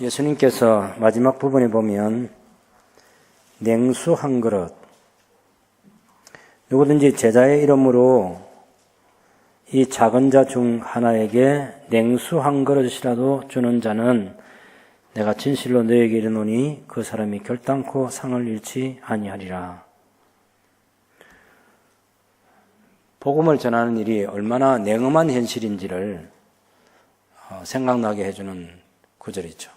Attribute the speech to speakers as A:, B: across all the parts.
A: 예수님께서 마지막 부분에 보면 냉수 한 그릇, 누구든지 제자의 이름으로 이 작은 자 중 하나에게 냉수 한 그릇이라도 주는 자는 내가 진실로 너에게 이르노니 그 사람이 결단코 상을 잃지 아니하리라. 복음을 전하는 일이 얼마나 냉엄한 현실인지를 생각나게 해주는 구절이죠.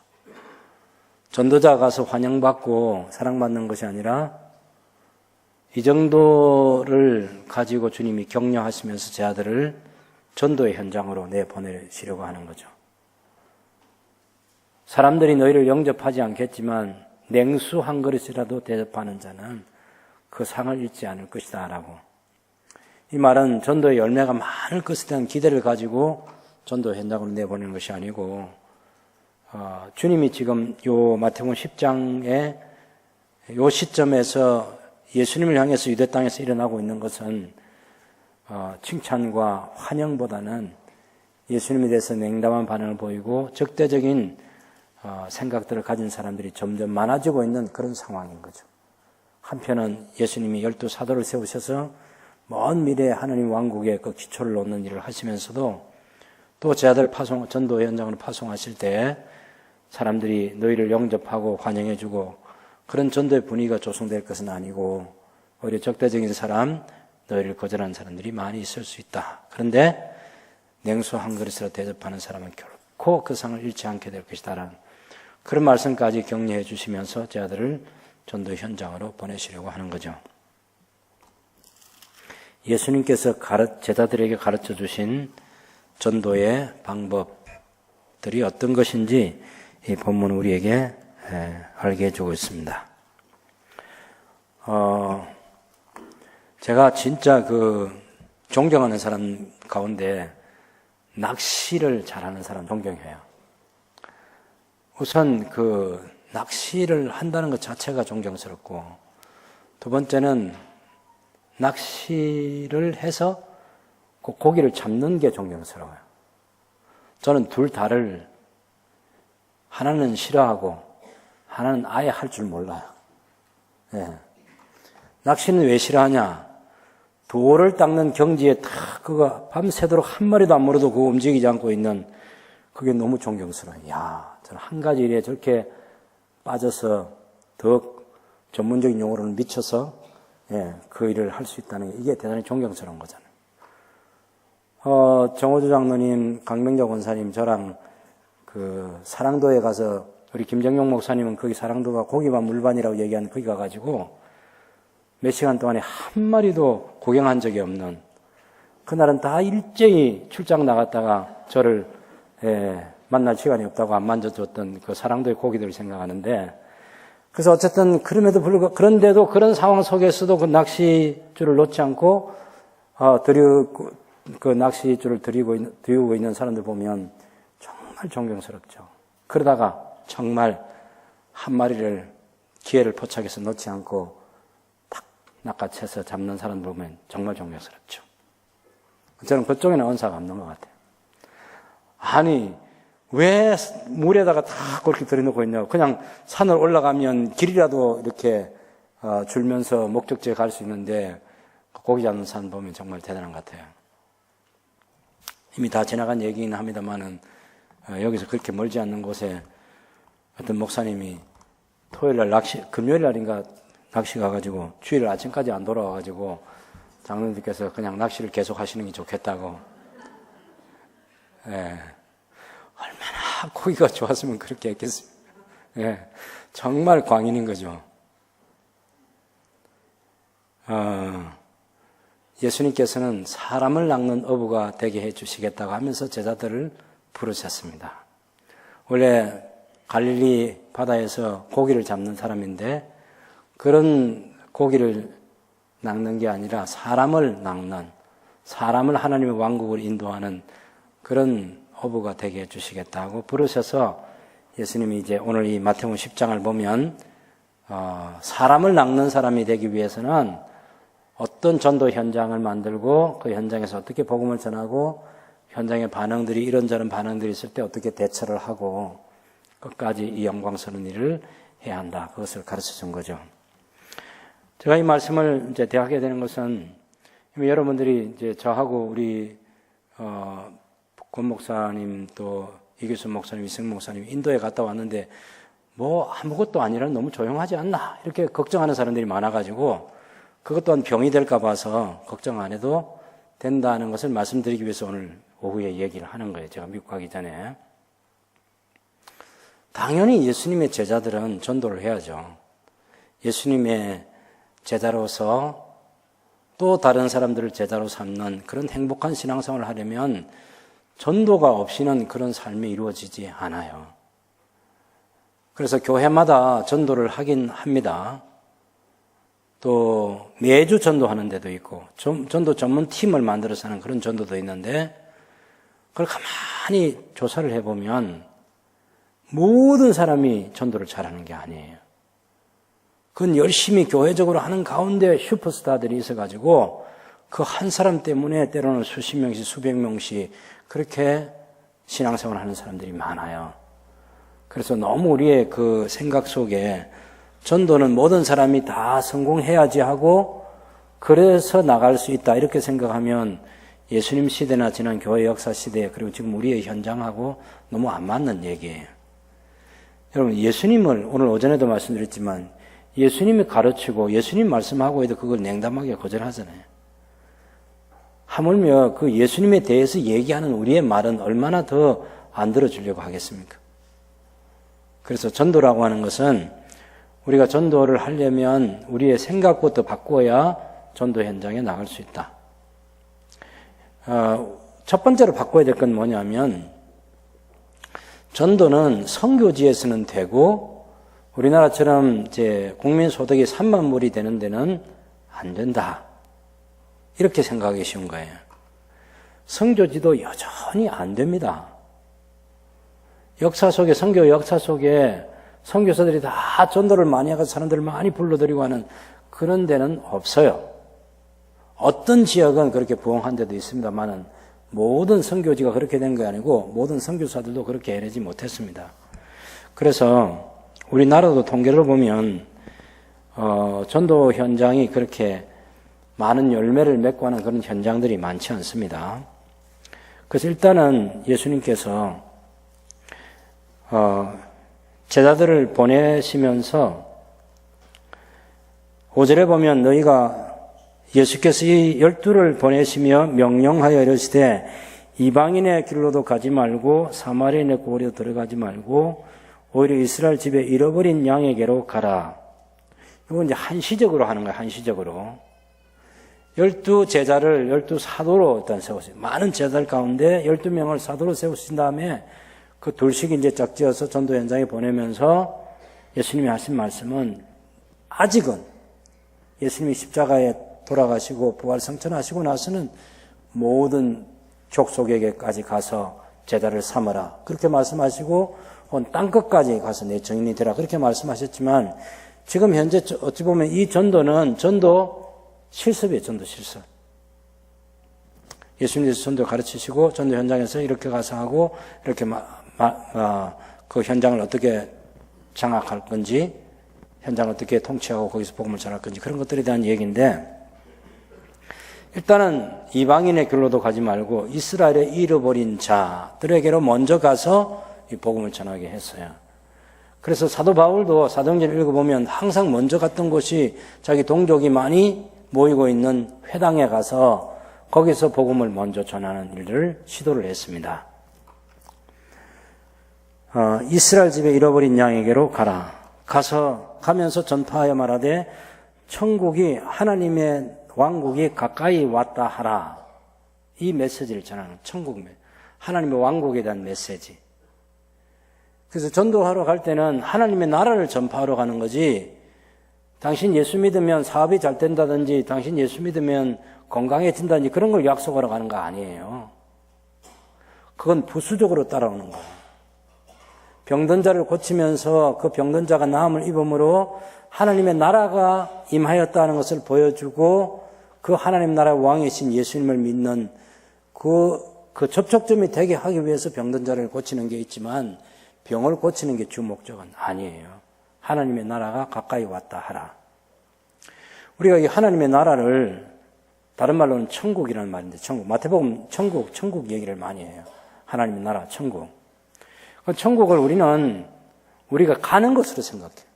A: 전도자가 가서 환영받고 사랑받는 것이 아니라 이 정도를 가지고 주님이 격려하시면서 제 아들을 전도의 현장으로 내보내시려고 하는 거죠. 사람들이 너희를 영접하지 않겠지만 냉수 한 그릇이라도 대접하는 자는 그 상을 잃지 않을 것이다 라고. 이 말은 전도의 열매가 많을 것에 대한 기대를 가지고 전도 현장으로 내보내는 것이 아니고 주님이 지금 요 마태복음 10장의 요 시점에서 예수님을 향해서 유대 땅에서 일어나고 있는 것은 칭찬과 환영보다는 예수님에 대해서 냉담한 반응을 보이고 적대적인 생각들을 가진 사람들이 점점 많아지고 있는 그런 상황인 거죠. 한편은 예수님이 12사도를 세우셔서 먼 미래에 하나님 왕국의 그 기초를 놓는 일을 하시면서도 또 제 아들 전도 현장으로 파송하실 때 사람들이 너희를 영접하고 환영해주고 그런 전도의 분위기가 조성될 것은 아니고 오히려 적대적인 사람, 너희를 거절하는 사람들이 많이 있을 수 있다. 그런데 냉수 한 그릇으로 대접하는 사람은 결코 그 상을 잃지 않게 될 것이다 라는 그런 말씀까지 격려해 주시면서 제 아들을 전도 현장으로 보내시려고 하는 거죠. 예수님께서 제자들에게 가르쳐 주신 전도의 방법들이 어떤 것인지 이 본문은 우리에게 알게 해주고 있습니다. 제가 진짜 존경하는 사람 가운데 낚시를 잘하는 사람 존경해요. 우선 낚시를 한다는 것 자체가 존경스럽고, 두 번째는 낚시를 해서 그 고기를 잡는 게 존경스러워요. 저는 둘 다를 하나는 싫어하고 하나는 아예 할 줄 몰라요. 예. 낚시는 왜 싫어하냐? 돌을 닦는 경지에 그거 밤새도록 한 마리도 안 물어도 그거 움직이지 않고 있는 그게 너무 존경스러워요. 야, 저는 한 가지 일에 저렇게 빠져서 더 전문적인 용어로는 미쳐서 그 일을 할 수 있다는 게 이게 대단히 존경스러운 거잖아요. 정호주 장로님, 강명자 권사님, 저랑 사랑도에 가서 우리 김정용 목사님은 거기 사랑도가 고기반 물반이라고 얘기하는 거기 가가지고 몇 시간 동안에 한 마리도 구경한 적이 없는, 그날은 다 일제히 출장 나갔다가 저를 만날 시간이 없다고 안 만져줬던 그 사랑도의 고기들을 생각하는데, 그래서 어쨌든 그런데도 그런 상황 속에서도 그 낚시줄을 놓지 않고 그 낚시줄을 들이우고 있는 사람들 보면 정말 존경스럽죠. 그러다가 정말 한 마리를 기회를 포착해서 놓지 않고 탁 낚아채서 잡는 사람들 보면 정말 존경스럽죠. 저는 그쪽에는 은사가 없는 것 같아요. 아니, 왜 물에다가 다 그렇게 들여놓고 있냐고. 그냥 산을 올라가면 길이라도 이렇게 줄면서 목적지에 갈 수 있는데 고기 잡는 산 보면 정말 대단한 것 같아요. 이미 다 지나간 얘기긴 합니다만은 여기서 그렇게 멀지 않는 곳에 어떤 목사님이 토요일날 금요일날인가 낚시 가가지고 주일 아침까지 안 돌아와가지고 장로님께서 그냥 낚시를 계속 하시는 게 좋겠다고. 얼마나 고기가 좋았으면 그렇게 했겠습니까? 정말 광인인 거죠. 예수님께서는 사람을 낚는 어부가 되게 해주시겠다고 하면서 제자들을 부르셨습니다. 원래 갈릴리 바다에서 고기를 잡는 사람인데 그런 고기를 낚는 게 아니라 사람을 낚는, 사람을 하나님의 왕국을 인도하는 그런 어부가 되게 해주시겠다고 부르셔서 예수님이 이제 오늘 이 마태복음 10장을 보면 사람을 낚는 사람이 되기 위해서는 어떤 전도 현장을 만들고 그 현장에서 어떻게 복음을 전하고 현장의 반응들이 이런저런 반응들이 있을 때 어떻게 대처를 하고 끝까지 이 영광스러운 일을 해야 한다. 그것을 가르쳐 준 거죠. 제가 이 말씀을 이제 대하게 되는 것은 여러분들이 이제 저하고 우리 권 목사님 또 이규순 목사님, 이승 목사님 인도에 갔다 왔는데 뭐 아무것도 아니라 너무 조용하지 않나 이렇게 걱정하는 사람들이 많아가지고 그것 또한 병이 될까 봐서 걱정 안 해도 된다는 것을 말씀드리기 위해서 오늘 오후에 얘기를 하는 거예요. 제가 미국 가기 전에. 당연히 예수님의 제자들은 전도를 해야죠. 예수님의 제자로서 또 다른 사람들을 제자로 삼는 그런 행복한 신앙생활을 하려면 전도가 없이는 그런 삶이 이루어지지 않아요. 그래서 교회마다 전도를 하긴 합니다. 또 매주 전도하는 데도 있고 전도 전문팀을 만들어서 하는 그런 전도도 있는데 그걸 가만히 조사를 해보면 모든 사람이 전도를 잘하는 게 아니에요. 그건 열심히 교회적으로 하는 가운데 슈퍼스타들이 있어가지고 그 한 사람 때문에 때로는 수십 명씩 수백 명씩 그렇게 신앙생활을 하는 사람들이 많아요. 그래서 너무 우리의 그 생각 속에 전도는 모든 사람이 다 성공해야지 하고 그래서 나갈 수 있다 이렇게 생각하면 예수님 시대나 지난 교회 역사 시대 그리고 지금 우리의 현장하고 너무 안 맞는 얘기예요. 여러분 예수님을 오늘 오전에도 말씀드렸지만 예수님이 가르치고 예수님 말씀하고 해도 그걸 냉담하게 거절하잖아요. 하물며 그 예수님에 대해서 얘기하는 우리의 말은 얼마나 더 안 들어주려고 하겠습니까? 그래서 전도라고 하는 것은 우리가 전도를 하려면 우리의 생각부터 바꿔야 전도 현장에 나갈 수 있다. 첫 번째로 바꿔야 될 건 뭐냐면 전도는 선교지에서는 되고 우리나라처럼 이제 국민 소득이 3만 불이 되는 데는 안 된다. 이렇게 생각하기 쉬운 거예요. 선교지도 여전히 안 됩니다. 역사 속에 선교 역사 속에 선교사들이 다 전도를 많이 하고 사람들을 많이 불러들이고 하는 그런 데는 없어요. 어떤 지역은 그렇게 부흥한 데도 있습니다만은 모든 선교지가 그렇게 된 게 아니고 모든 선교사들도 그렇게 해내지 못했습니다. 그래서 우리나라도 통계를 보면 전도 현장이 그렇게 많은 열매를 맺고 하는 그런 현장들이 많지 않습니다. 그래서 일단은 예수님께서 제자들을 보내시면서 5절에 보면 너희가 예수께서 이 12를 보내시며 명령하여 이르시되 이방인의 길로도 가지 말고 사마리아인의 고리로 들어가지 말고 오히려 이스라엘 집에 잃어버린 양에게로 가라. 이건 이제 한시적으로 하는 거예요. 한시적으로. 12제자를 12사도로 일단 세우세요. 많은 제자들 가운데 12명을 사도로 세우신 다음에 그 둘씩 이제 짝지어서 전도 현장에 보내면서 예수님이 하신 말씀은 아직은 예수님이 십자가에 돌아가시고 부활 성천하시고 나서는 모든 족속에게까지 가서 제자를 삼으라. 그렇게 말씀하시고 온 땅끝까지 가서 내 증인이 되라. 그렇게 말씀하셨지만 지금 현재 어찌 보면 이 전도는 전도 실습이에요. 전도 실습. 예수님께서 전도 가르치시고 전도 현장에서 이렇게 가서 하고 이렇게 그 현장을 어떻게 장악할 건지 현장을 어떻게 통치하고 거기서 복음을 전할 건지 그런 것들에 대한 얘기인데 일단은 이방인의 길로도 가지 말고 이스라엘에 잃어버린 자들에게로 먼저 가서 이 복음을 전하게 했어요. 그래서 사도 바울도 사도행전을 읽어보면 항상 먼저 갔던 곳이 자기 동족이 많이 모이고 있는 회당에 가서 거기서 복음을 먼저 전하는 일을 시도를 했습니다. 이스라엘 집에 잃어버린 양에게로 가라. 가면서 전파하여 말하되 천국이 하나님의 왕국이 가까이 왔다 하라. 이 메시지를 전하는 하나님의 왕국에 대한 메시지. 그래서 전도하러 갈 때는 하나님의 나라를 전파하러 가는 거지 당신 예수 믿으면 사업이 잘 된다든지 당신 예수 믿으면 건강해진다든지 그런 걸 약속하러 가는 거 아니에요. 그건 부수적으로 따라오는 거예요. 병든 자를 고치면서 그 병든 자가 나음을 입음으로 하나님의 나라가 임하였다는 것을 보여주고 그 하나님 나라의 왕이신 예수님을 믿는 그 접촉점이 되게 하기 위해서 병든 자를 고치는 게 있지만 병을 고치는 게 주 목적은 아니에요. 하나님의 나라가 가까이 왔다 하라. 우리가 이 하나님의 나라를 다른 말로는 천국이라는 말인데, 천국. 마태복음 천국 얘기를 많이 해요. 하나님의 나라, 천국. 그 천국을 우리가 가는 것으로 생각해요.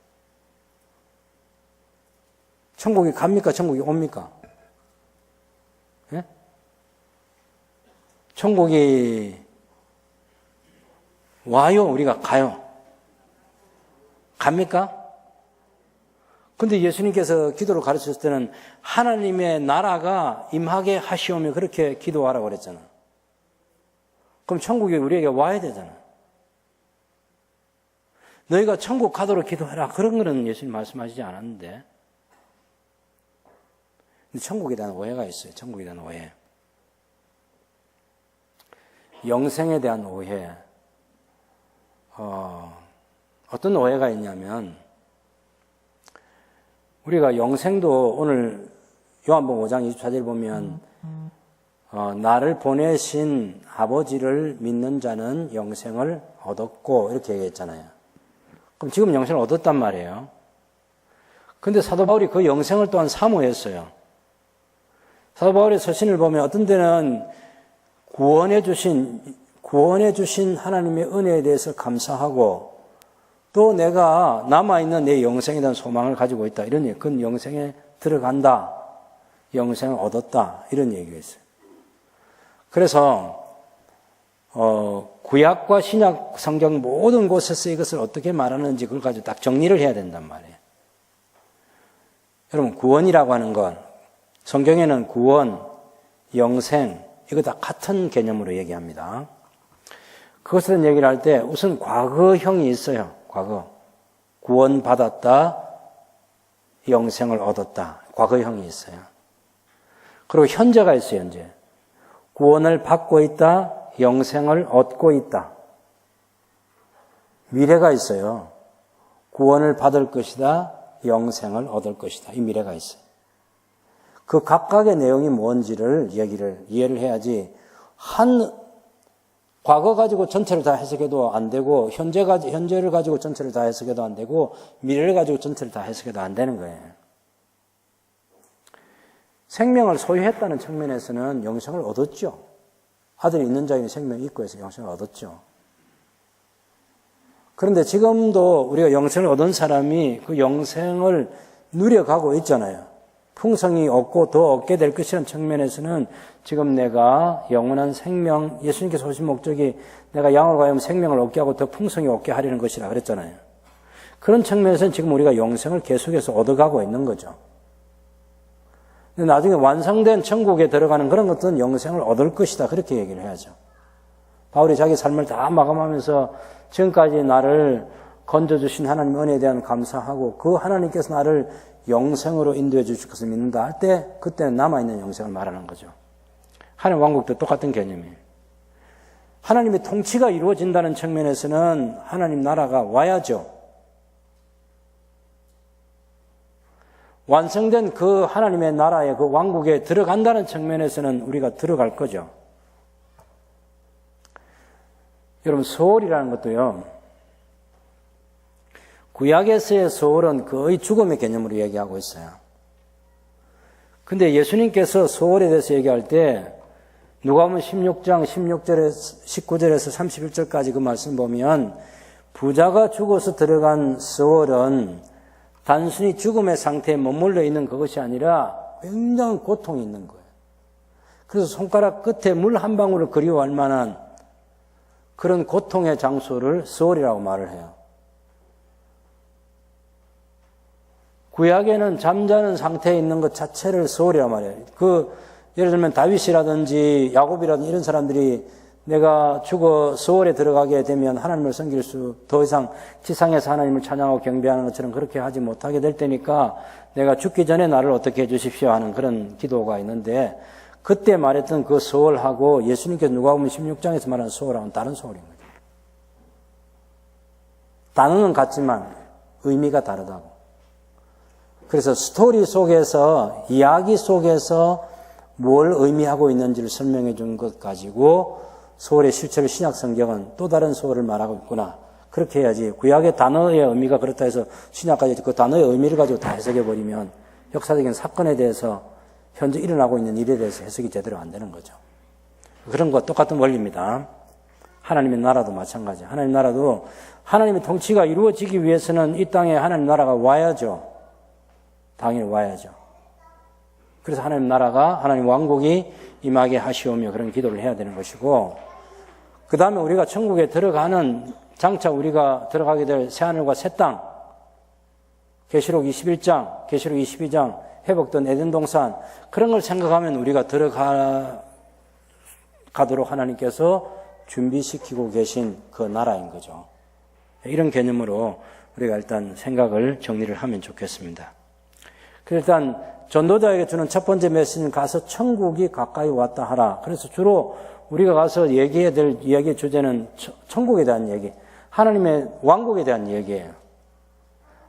A: 천국이 갑니까? 천국이 옵니까? 예? 천국이 와요? 우리가 가요? 갑니까? 근데 예수님께서 기도를 가르쳤을 때는 하나님의 나라가 임하게 하시오며 그렇게 기도하라고 그랬잖아. 그럼 천국이 우리에게 와야 되잖아. 너희가 천국 가도록 기도해라. 그런 거는 예수님 말씀하시지 않았는데. 근데 천국에 대한 오해가 있어요. 천국에 대한 오해. 영생에 대한 오해. 어떤 오해가 있냐면, 우리가 영생도 오늘 요한복음 5장 24절 보면 나를 보내신 아버지를 믿는 자는 영생을 얻었고 이렇게 얘기했잖아요. 그럼 지금 영생을 얻었단 말이에요. 근데 사도 바울이 그 영생을 또한 사모했어요. 사도 바울의 서신을 보면 어떤 데는 구원해 주신 하나님의 은혜에 대해서 감사하고 또 내가 남아있는 내 영생에 대한 소망을 가지고 있다. 이런 얘기. 그건 영생에 들어간다. 영생을 얻었다. 이런 얘기가 있어요. 그래서 구약과 신약 성경 모든 곳에서 이것을 어떻게 말하는지 그걸 가지고 딱 정리를 해야 된단 말이에요. 여러분, 구원이라고 하는 건 성경에는 구원, 영생 이거 다 같은 개념으로 얘기합니다. 그것을 얘기를 할 때 우선 과거형이 있어요. 과거. 구원받았다, 영생을 얻었다. 과거형이 있어요. 그리고 현재가 있어요, 현재. 구원을 받고 있다, 영생을 얻고 있다. 미래가 있어요. 구원을 받을 것이다, 영생을 얻을 것이다. 이 미래가 있어요. 그 각각의 내용이 뭔지를 이해를 해야지 과거 가지고 전체를 다 해석해도 안 되고 현재를 가지고 전체를 다 해석해도 안 되고 미래를 가지고 전체를 다 해석해도 안 되는 거예요. 생명을 소유했다는 측면에서는 영생을 얻었죠. 아들이 있는 자에게 생명이 있고 해서 영생을 얻었죠. 그런데 지금도 우리가 영생을 얻은 사람이 그 영생을 누려가고 있잖아요. 풍성이 얻고 더 얻게 될 것이라는 측면에서는 지금 내가 영원한 생명, 예수님께서 오신 목적이 내가 양을 가하면 생명을 얻게 하고 더 풍성히 얻게 하려는 것이라 그랬잖아요. 그런 측면에서는 지금 우리가 영생을 계속해서 얻어가고 있는 거죠. 근데 나중에 완성된 천국에 들어가는 그런 것들은 영생을 얻을 것이다. 그렇게 얘기를 해야죠. 바울이 자기 삶을 다 마감하면서 지금까지 나를 건져주신 하나님 은혜에 대한 감사하고 그 하나님께서 나를 영생으로 인도해 주실 것을 믿는다 할 때 그때는 남아있는 영생을 말하는 거죠. 하나님 왕국도 똑같은 개념이에요. 하나님의 통치가 이루어진다는 측면에서는 하나님 나라가 와야죠. 완성된 그 하나님의 나라의 그 왕국에 들어간다는 측면에서는 우리가 들어갈 거죠. 여러분, 소월이라는 것도요. 구약에서의 소월은 거의 죽음의 개념으로 얘기하고 있어요. 근데 예수님께서 소월에 대해서 얘기할 때 누가복음 16장 19절에서 31절까지 그 말씀 보면 부자가 죽어서 들어간 소월은 단순히 죽음의 상태에 머물러 있는 그것이 아니라 굉장한 고통이 있는 거예요. 그래서 손가락 끝에 물 한 방울을 그리워할 만한 그런 고통의 장소를 소월이라고 말을 해요. 구약에는 잠자는 상태에 있는 것 자체를 소월이라고 말해요. 예를 들면 다윗이라든지 야곱이라든지 이런 사람들이 내가 죽어 소월에 들어가게 되면 하나님을 섬길 더 이상 지상에서 하나님을 찬양하고 경배하는 것처럼 그렇게 하지 못하게 될 테니까 내가 죽기 전에 나를 어떻게 해 주십시오 하는 그런 기도가 있는데 그때 말했던 그 소월하고 예수님께서 누가복음 16장에서 말하는 소월하고는 다른 소월인 거죠. 단어는 같지만 의미가 다르다고. 그래서 스토리 속에서, 이야기 속에서 뭘 의미하고 있는지를 설명해 준 것 가지고 소월의 실체를 신약 성경은 또 다른 소월을 말하고 있구나. 그렇게 해야지. 구약의 단어의 의미가 그렇다 해서 신약까지 그 단어의 의미를 가지고 다 해석해버리면 역사적인 사건에 대해서 현재 일어나고 있는 일에 대해서 해석이 제대로 안 되는 거죠. 그런 거 똑같은 원리입니다. 하나님의 나라도 마찬가지. 하나님 나라도 하나님의 통치가 이루어지기 위해서는 이 땅에 하나님 나라가 와야죠. 당연히 와야죠. 그래서 하나님 나라가 하나님 왕국이 임하게 하시오며 그런 기도를 해야 되는 것이고, 그 다음에 우리가 천국에 들어가는 장차 우리가 들어가게 될 새하늘과 새 땅, 계시록 21장, 계시록 22장, 회복된 에덴 동산, 그런 걸 생각하면 우리가 들어가도록 하나님께서 준비시키고 계신 그 나라인 거죠. 이런 개념으로 우리가 일단 생각을 정리를 하면 좋겠습니다. 그래서 일단 전도자에게 주는 첫 번째 메시지는 가서 천국이 가까이 왔다 하라. 그래서 주로 우리가 가서 얘기해야 될 이야기의 주제는 천국에 대한 얘기, 하나님의 왕국에 대한 얘기예요.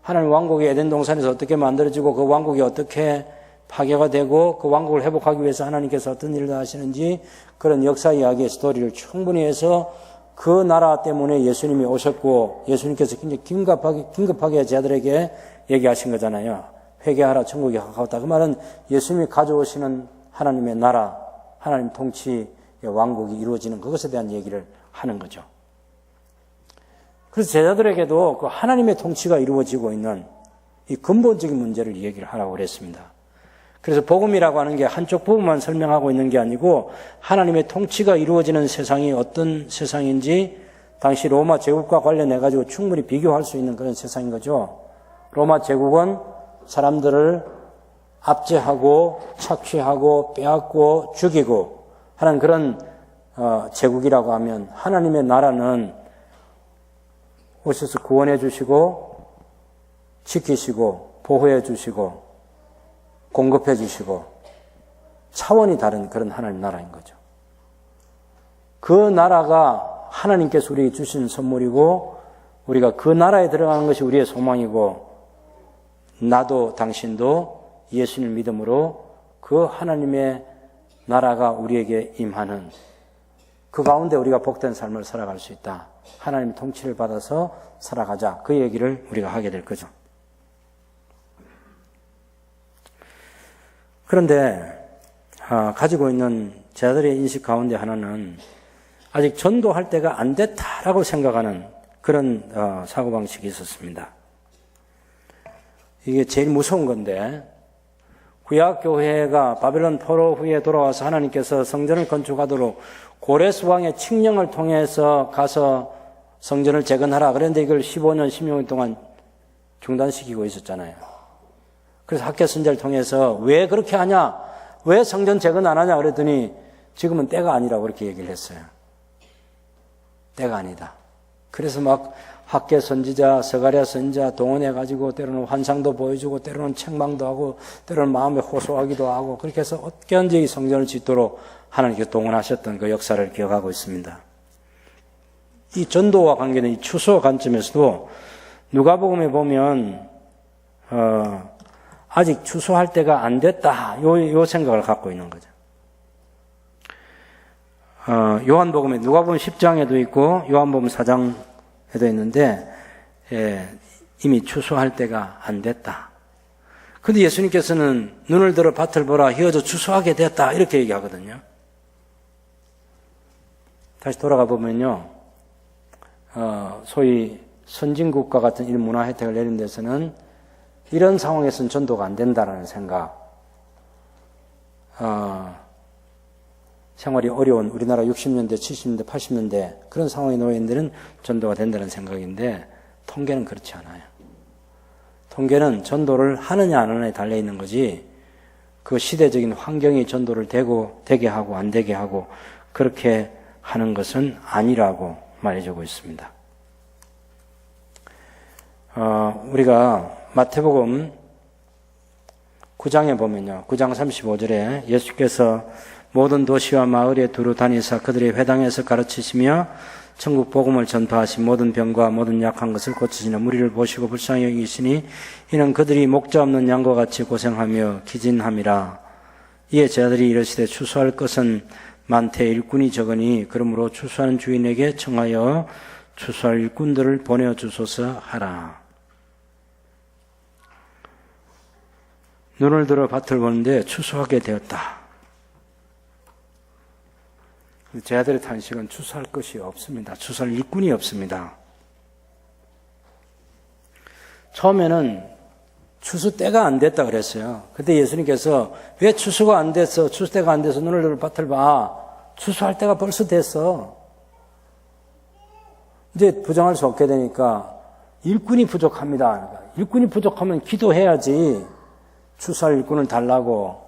A: 하나님 왕국이 에덴 동산에서 어떻게 만들어지고 그 왕국이 어떻게 파괴가 되고 그 왕국을 회복하기 위해서 하나님께서 어떤 일을 하시는지 그런 역사 이야기의 스토리를 충분히 해서 그 나라 때문에 예수님이 오셨고 예수님께서 굉장히 긴급하게 제자들에게 얘기하신 거잖아요. 회개하라, 천국이 가까웠다. 그 말은 예수님이 가져오시는 하나님의 나라, 하나님 통치의 왕국이 이루어지는 그것에 대한 얘기를 하는 거죠. 그래서 제자들에게도 그 하나님의 통치가 이루어지고 있는 이 근본적인 문제를 얘기를 하라고 그랬습니다. 그래서 복음이라고 하는 게 한쪽 부분만 설명하고 있는 게 아니고 하나님의 통치가 이루어지는 세상이 어떤 세상인지 당시 로마 제국과 관련해 가지고 충분히 비교할 수 있는 그런 세상인 거죠. 로마 제국은 사람들을 압제하고 착취하고 빼앗고 죽이고 하는 그런 제국이라고 하면, 하나님의 나라는 오셔서 구원해 주시고 지키시고 보호해 주시고 공급해 주시고 차원이 다른 그런 하나님 나라인 거죠. 그 나라가 하나님께서 우리에게 주신 선물이고 우리가 그 나라에 들어가는 것이 우리의 소망이고, 나도 당신도 예수님을 믿음으로 그 하나님의 나라가 우리에게 임하는 그 가운데 우리가 복된 삶을 살아갈 수 있다. 하나님의 통치를 받아서 살아가자. 그 얘기를 우리가 하게 될 거죠. 그런데 가지고 있는 제자들의 인식 가운데 하나는 아직 전도할 때가 안 됐다라고 생각하는 그런 사고방식이 있었습니다. 이게 제일 무서운 건데, 구약교회가 바벨론 포로 후에 돌아와서 하나님께서 성전을 건축하도록 고레스 왕의 칙령을 통해서 가서 성전을 재건하라. 그런데 이걸 15년, 16년 동안 중단시키고 있었잖아요. 그래서 학계 선제를 통해서 왜 그렇게 하냐? 왜 성전 재건 안 하냐? 그랬더니 지금은 때가 아니라고 그렇게 얘기를 했어요. 때가 아니다. 그래서 막 학계 선지자, 스가랴 선지자 동원해가지고 때로는 환상도 보여주고 때로는 책망도 하고 때로는 마음에 호소하기도 하고 그렇게 해서 어떻게 언제 이 성전을 짓도록 하나님께서 동원하셨던 그 역사를 기억하고 있습니다. 이 전도와 관계는 이 추수 관점에서도 누가복음에 보면 아직 추수할 때가 안 됐다 요 생각을 갖고 있는 거죠. 요한복음에 누가복음 10장에도 있고 요한복음 4장에도 있는데 이미 추수할 때가 안 됐다. 그런데 예수님께서는 눈을 들어 밭을 보라 휘어져 추수하게 됐다 이렇게 얘기하거든요. 다시 돌아가 보면요, 소위 선진국가 같은 이런 문화 혜택을 내린 데서는 이런 상황에서는 전도가 안 된다라는 생각, 생활이 어려운 우리나라 60년대, 70년대, 80년대 그런 상황에 놓여 있는 데는 전도가 된다는 생각인데 통계는 그렇지 않아요. 통계는 전도를 하느냐 안 하느냐에 달려있는 거지 그 시대적인 환경이 전도를 되게 하고 안 되게 하고 그렇게 하는 것은 아니라고 말해주고 있습니다. 우리가 마태복음 9장에 보면요, 9장 35절에 예수께서 모든 도시와 마을에 두루 다니사 그들의 회당에서 가르치시며 천국 복음을 전파하신 모든 병과 모든 약한 것을 고치시는 무리를 보시고 불쌍히 여기시니 이는 그들이 목자 없는 양과 같이 고생하며 기진함이라. 이에 제자들이 이르시되 추수할 것은 많되 일꾼이 적으니 그러므로 추수하는 주인에게 청하여 추수할 일꾼들을 보내주소서 하라. 눈을 들어 밭을 보는데 추수하게 되었다. 제 아들의 탄식은 추수할 것이 없습니다. 추수할 일꾼이 없습니다. 처음에는 추수 때가 안 됐다 그랬어요. 그때 예수님께서 왜 추수가 안 됐어? 추수 때가 안 돼서 눈을 들어 밭을 봐. 추수할 때가 벌써 됐어. 이제 부정할 수 없게 되니까 일꾼이 부족합니다. 일꾼이 부족하면 기도해야지. 추수할 일꾼을 달라고.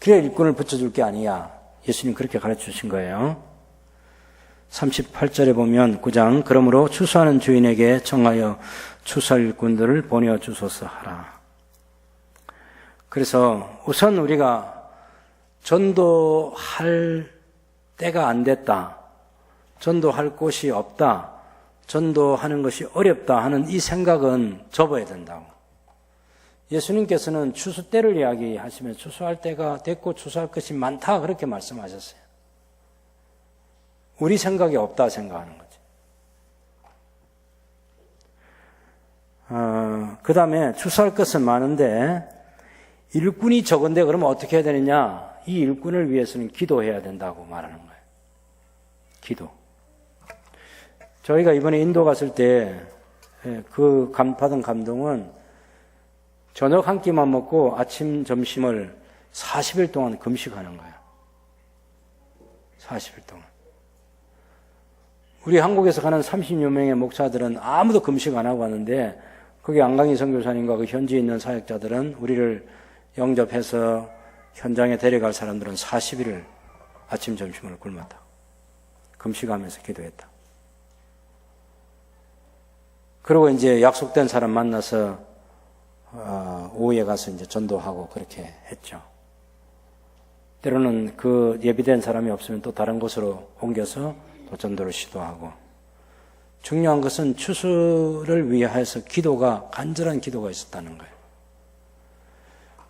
A: 그래야 일꾼을 붙여줄 게 아니야. 예수님 그렇게 가르쳐 주신 거예요. 38절에 보면 9장 그러므로 추수하는 주인에게 청하여 추수할 일꾼들을 보내어 주소서 하라. 그래서 우선 우리가 전도할 때가 안 됐다. 전도할 곳이 없다. 전도하는 것이 어렵다 하는 이 생각은 접어야 된다고. 예수님께서는 추수 때를 이야기하시면 추수할 때가 됐고 추수할 것이 많다 그렇게 말씀하셨어요. 우리 생각이 없다 생각하는 거죠. 그 다음에 추수할 것은 많은데 일꾼이 적은데 그러면 어떻게 해야 되느냐? 이 일꾼을 위해서는 기도해야 된다고 말하는 거예요. 기도. 저희가 이번에 인도 갔을 때 그 받은 감동은 저녁 한 끼만 먹고 아침 점심을 40일 동안 금식하는 거예요. 40일 동안. 우리 한국에서 가는 30여 명의 목사들은 아무도 금식 안 하고 왔는데 거기 안강희 선교사님과 그 현지에 있는 사역자들은 우리를 영접해서 현장에 데려갈 사람들은 40일을 아침 점심을 굶었다. 금식하면서 기도했다. 그리고 이제 약속된 사람 만나서 오후에 가서 이제 전도하고 그렇게 했죠. 때로는 그 예비된 사람이 없으면 또 다른 곳으로 옮겨서 또 전도를 시도하고. 중요한 것은 추수를 위해서 기도가, 간절한 기도가 있었다는 거예요.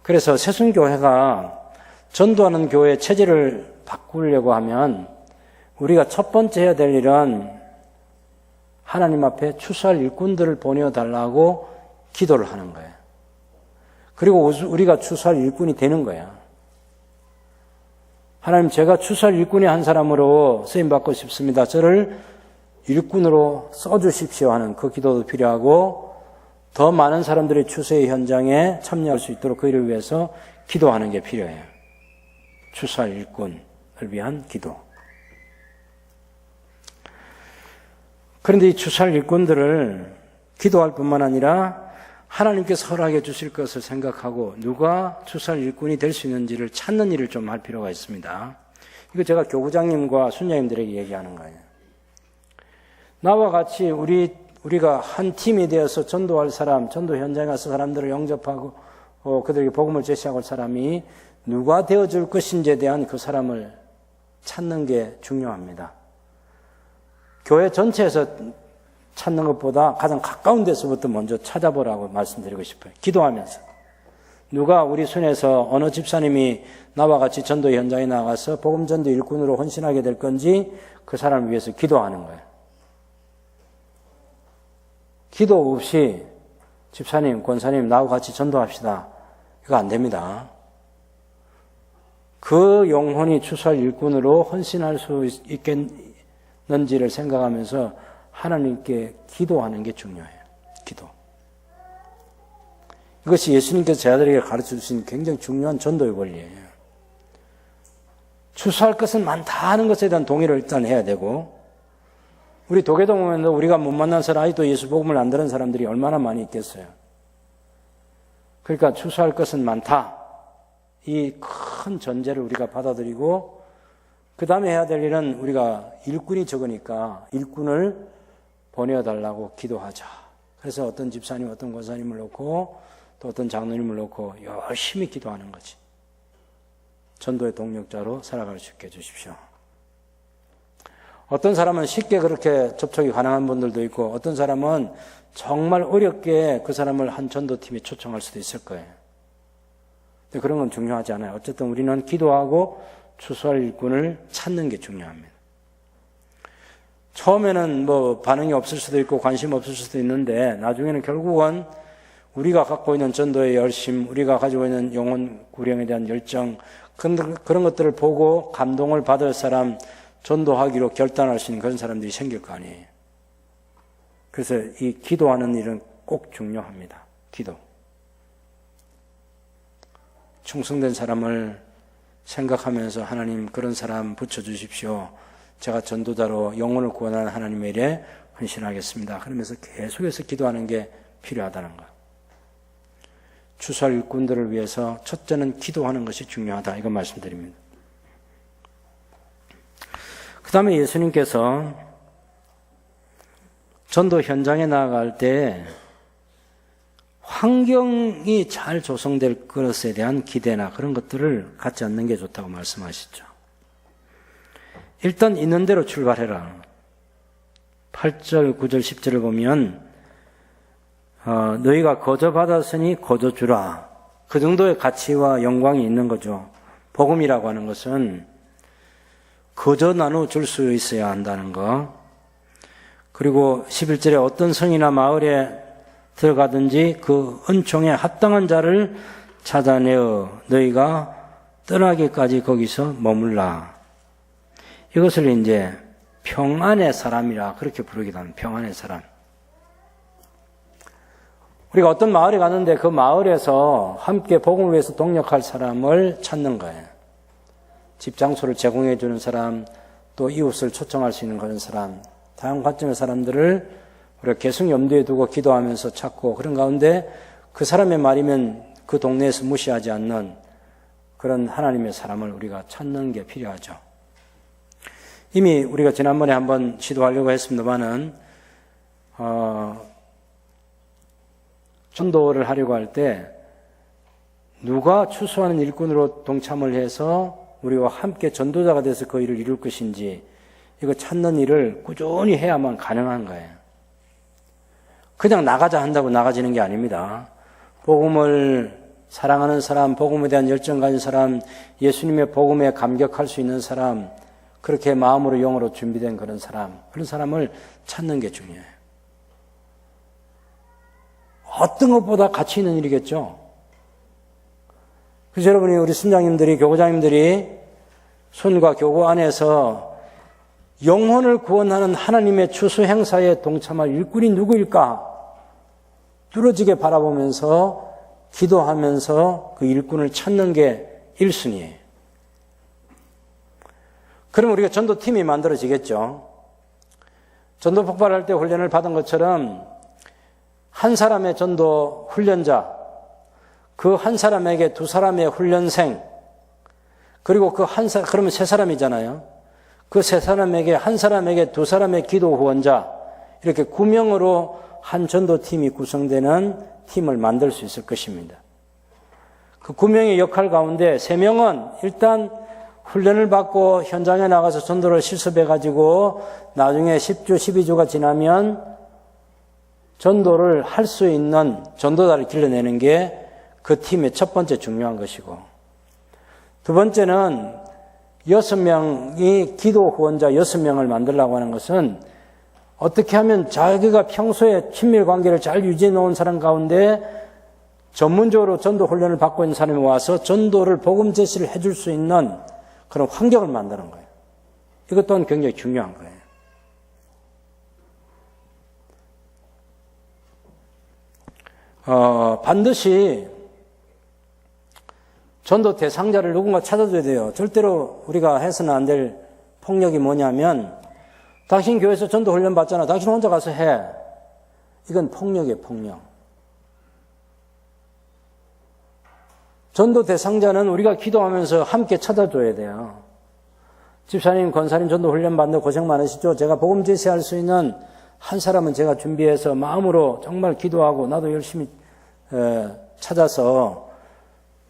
A: 그래서 새순교회가 전도하는 교회 체질을 바꾸려고 하면 우리가 첫 번째 해야 될 일은 하나님 앞에 추수할 일꾼들을 보내달라고 기도를 하는 거예요. 그리고 우리가 추수할 일꾼이 되는 거야. 하나님, 제가 추수할 일꾼이 한 사람으로 쓰임받고 싶습니다. 저를 일꾼으로 써주십시오 하는 그 기도도 필요하고, 더 많은 사람들이 추수의 현장에 참여할 수 있도록 그 일을 위해서 기도하는 게 필요해요. 추수할 일꾼을 위한 기도. 그런데 이 추수할 일꾼들을 기도할 뿐만 아니라 하나님께서 허락해 주실 것을 생각하고 누가 추수할 일꾼이 될 수 있는지를 찾는 일을 좀 할 필요가 있습니다. 이거 제가 교구장님과 순장님들에게 얘기하는 거예요. 나와 같이 우리가 한 팀이 되어서 전도할 사람, 전도 현장에 가서 사람들을 영접하고 그들에게 복음을 제시하고 할 사람이 누가 되어줄 것인지에 대한 그 사람을 찾는 게 중요합니다. 교회 전체에서 찾는 것보다 가장 가까운 데서부터 먼저 찾아보라고 말씀드리고 싶어요. 기도하면서. 누가 우리 순에서 어느 집사님이 나와 같이 전도 현장에 나가서 복음 전도 일꾼으로 헌신하게 될 건지 그 사람을 위해서 기도하는 거예요. 기도 없이 집사님, 권사님 나와 같이 전도합시다. 이거 안 됩니다. 그 영혼이 추수할 일꾼으로 헌신할 수 있겠는지를 생각하면서 하나님께 기도하는 게 중요해요. 기도. 이것이 예수님께서 제 아들에게 가르쳐 주신 굉장히 중요한 전도의 권리예요. 추수할 것은 많다 하는 것에 대한 동의를 일단 해야 되고, 우리 도계동 오면 우리가 못 만난 사람, 아직도 예수 복음을 안 들은 사람들이 얼마나 많이 있겠어요. 그러니까 추수할 것은 많다. 이 큰 전제를 우리가 받아들이고, 그 다음에 해야 될 일은 우리가 일꾼이 적으니까 일꾼을 보내어달라고 기도하자. 그래서 어떤 집사님, 어떤 권사님을 놓고 또 어떤 장로님을 놓고 열심히 기도하는 거지. 전도의 동력자로 살아갈 수 있게 해주십시오. 어떤 사람은 쉽게 그렇게 접촉이 가능한 분들도 있고, 어떤 사람은 정말 어렵게 그 사람을 한 전도팀에 초청할 수도 있을 거예요. 근데 그런 건 중요하지 않아요. 어쨌든 우리는 기도하고 추수할 일꾼을 찾는 게 중요합니다. 처음에는 뭐 반응이 없을 수도 있고 관심 없을 수도 있는데 나중에는 결국은 우리가 갖고 있는 전도의 열심, 우리가 가지고 있는 영혼 구령에 대한 열정, 그런 것들을 보고 감동을 받을 사람, 전도하기로 결단할 수 있는 그런 사람들이 생길 거 아니에요. 그래서 이 기도하는 일은 꼭 중요합니다. 기도. 충성된 사람을 생각하면서 하나님 그런 사람 붙여주십시오. 제가 전도자로 영혼을 구원하는 하나님의 일에 헌신하겠습니다. 그러면서 계속해서 기도하는 게 필요하다는 것. 추수할 일꾼들을 위해서 첫째는 기도하는 것이 중요하다. 이건 말씀드립니다. 그 다음에 예수님께서 전도 현장에 나아갈 때 환경이 잘 조성될 것에 대한 기대나 그런 것들을 갖지 않는 게 좋다고 말씀하시죠. 일단 있는 대로 출발해라. 8절, 9절, 10절을 보면 너희가 거저 받았으니 거저 주라. 그 정도의 가치와 영광이 있는 거죠. 복음이라고 하는 것은 거저 나눠 줄 수 있어야 한다는 거. 그리고 11절에 어떤 성이나 마을에 들어가든지 그 은총에 합당한 자를 찾아내어 너희가 떠나기까지 거기서 머물라. 이것을 이제 평안의 사람이라 그렇게 부르기도 합니다. 평안의 사람. 우리가 어떤 마을에 갔는데 그 마을에서 함께 복음을 위해서 동력할 사람을 찾는 거예요. 집 장소를 제공해 주는 사람, 또 이웃을 초청할 수 있는 그런 사람, 다양한 관점의 사람들을 우리가 계속 염두에 두고 기도하면서 찾고 그런 가운데 그 사람의 말이면 그 동네에서 무시하지 않는 그런 하나님의 사람을 우리가 찾는 게 필요하죠. 이미 우리가 지난번에 한번 시도하려고 했습니다만은 전도를 하려고 할 때 누가 추수하는 일꾼으로 동참을 해서 우리와 함께 전도자가 돼서 그 일을 이룰 것인지 이거 찾는 일을 꾸준히 해야만 가능한 거예요. 그냥 나가자 한다고 나가지는 게 아닙니다. 복음을 사랑하는 사람, 복음에 대한 열정 가진 사람, 예수님의 복음에 감격할 수 있는 사람, 그렇게 마음으로 영으로 준비된 그런 사람을 찾는 게 중요해요. 어떤 것보다 가치 있는 일이겠죠. 그래서 여러분이 우리 순장님들이, 교구장님들이 손과 교구 안에서 영혼을 구원하는 하나님의 추수 행사에 동참할 일꾼이 누구일까? 뚫어지게 바라보면서 기도하면서 그 일꾼을 찾는 게 1순위예요. 그럼 우리가 전도팀이 만들어지겠죠. 전도 폭발할 때 훈련을 받은 것처럼 한 사람의 전도 훈련자, 그 한 사람에게 두 사람의 훈련생, 그리고 그 한 사람, 그러면 세 사람이잖아요. 그 세 사람에게, 한 사람에게 두 사람의 기도 후원자, 이렇게 9명으로 한 전도팀이 구성되는 팀을 만들 수 있을 것입니다. 그 9명의 역할 가운데 3명은 일단 훈련을 받고 현장에 나가서 전도를 실습해가지고 나중에 10주, 12주가 지나면 전도를 할 수 있는 전도자를 길러내는 게 그 팀의 첫 번째 중요한 것이고, 두 번째는 6명이 기도 후원자 6명을 만들려고 하는 것은 어떻게 하면 자기가 평소에 친밀 관계를 잘 유지해 놓은 사람 가운데 전문적으로 전도 훈련을 받고 있는 사람이 와서 전도를 복음 제시를 해줄 수 있는 그런 환경을 만드는 거예요. 이것 또한 굉장히 중요한 거예요. 반드시 전도 대상자를 누군가 찾아줘야 돼요. 절대로 우리가 해서는 안 될 폭력이 뭐냐면, 당신 교회에서 전도 훈련 받잖아. 당신 혼자 가서 해. 이건 폭력이에요, 폭력. 전도 대상자는 우리가 기도하면서 함께 찾아줘야 돼요. 집사님, 권사님 전도 훈련 받는 고생 많으시죠? 제가 복음 제시할 수 있는 한 사람은 제가 준비해서 마음으로 정말 기도하고 나도 열심히 찾아서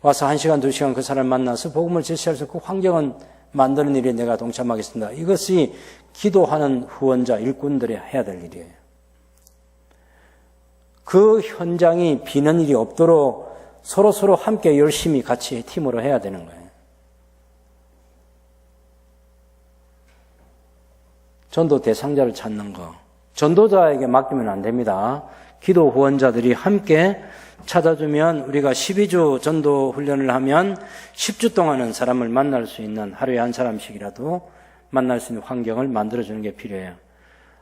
A: 와서 1시간, 2시간 그 사람을 만나서 복음을 제시할 수 있고 환경은 만드는 일에 내가 동참하겠습니다. 이것이 기도하는 후원자, 일꾼들이 해야 될 일이에요. 그 현장이 비는 일이 없도록 서로 함께 열심히 같이 팀으로 해야 되는 거예요. 전도 대상자를 찾는 거. 전도자에게 맡기면 안 됩니다. 기도 후원자들이 함께 찾아주면 우리가 12주 전도 훈련을 하면 10주 동안은 사람을 만날 수 있는 하루에 한 사람씩이라도 만날 수 있는 환경을 만들어주는 게 필요해요.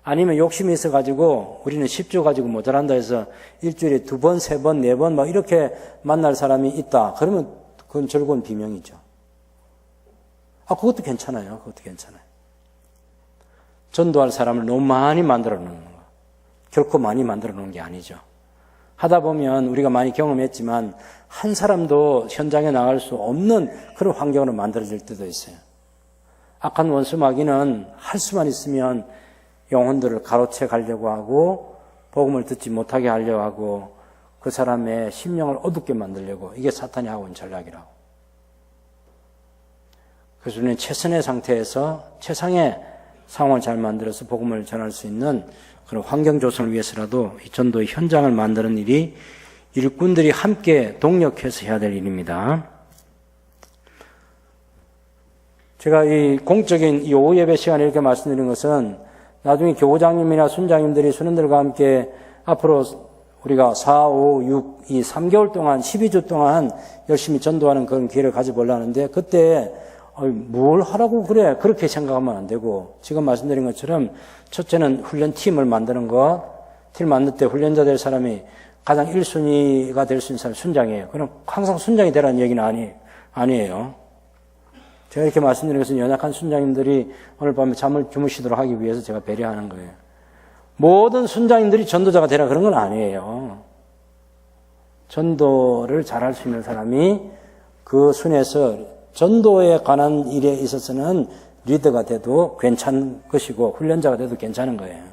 A: 아니면 욕심이 있어가지고 우리는 10주 가지고 모자란다 해서 일주일에 2번, 3번, 4번 막 이렇게 만날 사람이 있다. 그러면 그건 결국은 비명이죠. 그것도 괜찮아요. 그것도 괜찮아요. 전도할 사람을 너무 많이 만들어 놓는 거. 결코 많이 만들어 놓은 게 아니죠. 하다 보면 우리가 많이 경험했지만 한 사람도 현장에 나갈 수 없는 그런 환경으로 만들어질 때도 있어요. 악한 원수 마귀는 할 수만 있으면 영혼들을 가로채 가려고 하고 복음을 듣지 못하게 하려고 하고 그 사람의 심령을 어둡게 만들려고, 이게 사탄이 하고 있는 전략이라고. 그래서 우리는 최선의 상태에서 최상의 상황을 잘 만들어서 복음을 전할 수 있는 그런 환경 조성을 위해서라도 이 전도의 현장을 만드는 일이 일꾼들이 함께 동력해서 해야 될 일입니다. 제가 이 공적인 이 오후 예배 시간에 이렇게 말씀드린 것은 나중에 교우장님이나 순장님들이 수련들과 함께 앞으로 우리가 4, 5, 6, 이 3개월 동안 12주 동안 열심히 전도하는 그런 기회를 가져보려 하는데, 그때 뭘 하라고 그래? 그렇게 생각하면 안 되고, 지금 말씀드린 것처럼 첫째는 훈련팀을 만드는 것. 팀 만들 때 훈련자 될 사람이 가장 1순위가 될 수 있는 사람이 순장이에요. 그럼 항상 순장이 되라는 얘기는 아니에요. 제가 이렇게 말씀드린 것은 연약한 순장님들이 오늘 밤에 잠을 주무시도록 하기 위해서 제가 배려하는 거예요. 모든 순장님들이 전도자가 되라 그런 건 아니에요. 전도를 잘할 수 있는 사람이 그 순에서 전도에 관한 일에 있어서는 리더가 돼도 괜찮은 것이고 훈련자가 돼도 괜찮은 거예요.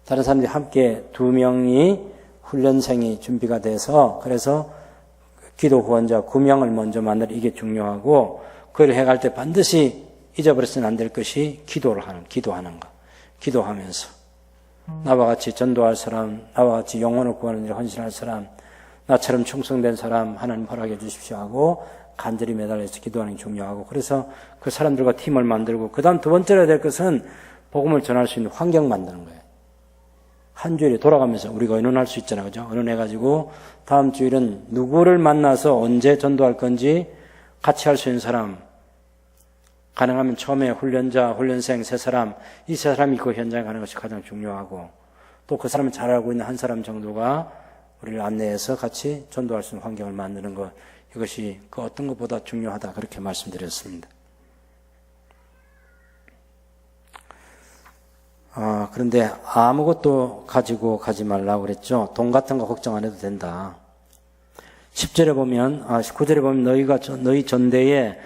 A: 다른 사람들이 함께 2명이 훈련생이 준비가 돼서, 그래서 기도 후원자 9명을 먼저 만들, 이게 중요하고, 그걸 해갈 때 반드시 잊어버려서는 안 될 것이 기도하는 거. 기도하면서 나와 같이 전도할 사람, 나와 같이 영혼을 구하는 일에 헌신할 사람, 나처럼 충성된 사람 하나님 허락해 주십시오 하고 간절히 매달려서 기도하는 게 중요하고, 그래서 그 사람들과 팀을 만들고, 그 다음 2번째로 해야 될 것은 복음을 전할 수 있는 환경 만드는 거예요. 한 주일에 돌아가면서 우리가 의논할 수 있잖아요. 그죠? 의논해가지고 다음 주일은 누구를 만나서 언제 전도할 건지 같이 할 수 있는 사람, 가능하면 처음에 훈련자, 훈련생 3사람, 이 3사람이 그 현장에 가는 것이 가장 중요하고, 또 그 사람을 잘 알고 있는 한 사람 정도가 우리를 안내해서 같이 전도할 수 있는 환경을 만드는 것, 이것이 그 어떤 것보다 중요하다, 그렇게 말씀드렸습니다. 그런데 아무것도 가지고 가지 말라고 그랬죠. 돈 같은 거 걱정 안 해도 된다. 10절에 보면, 19절에 보면 너희 전대에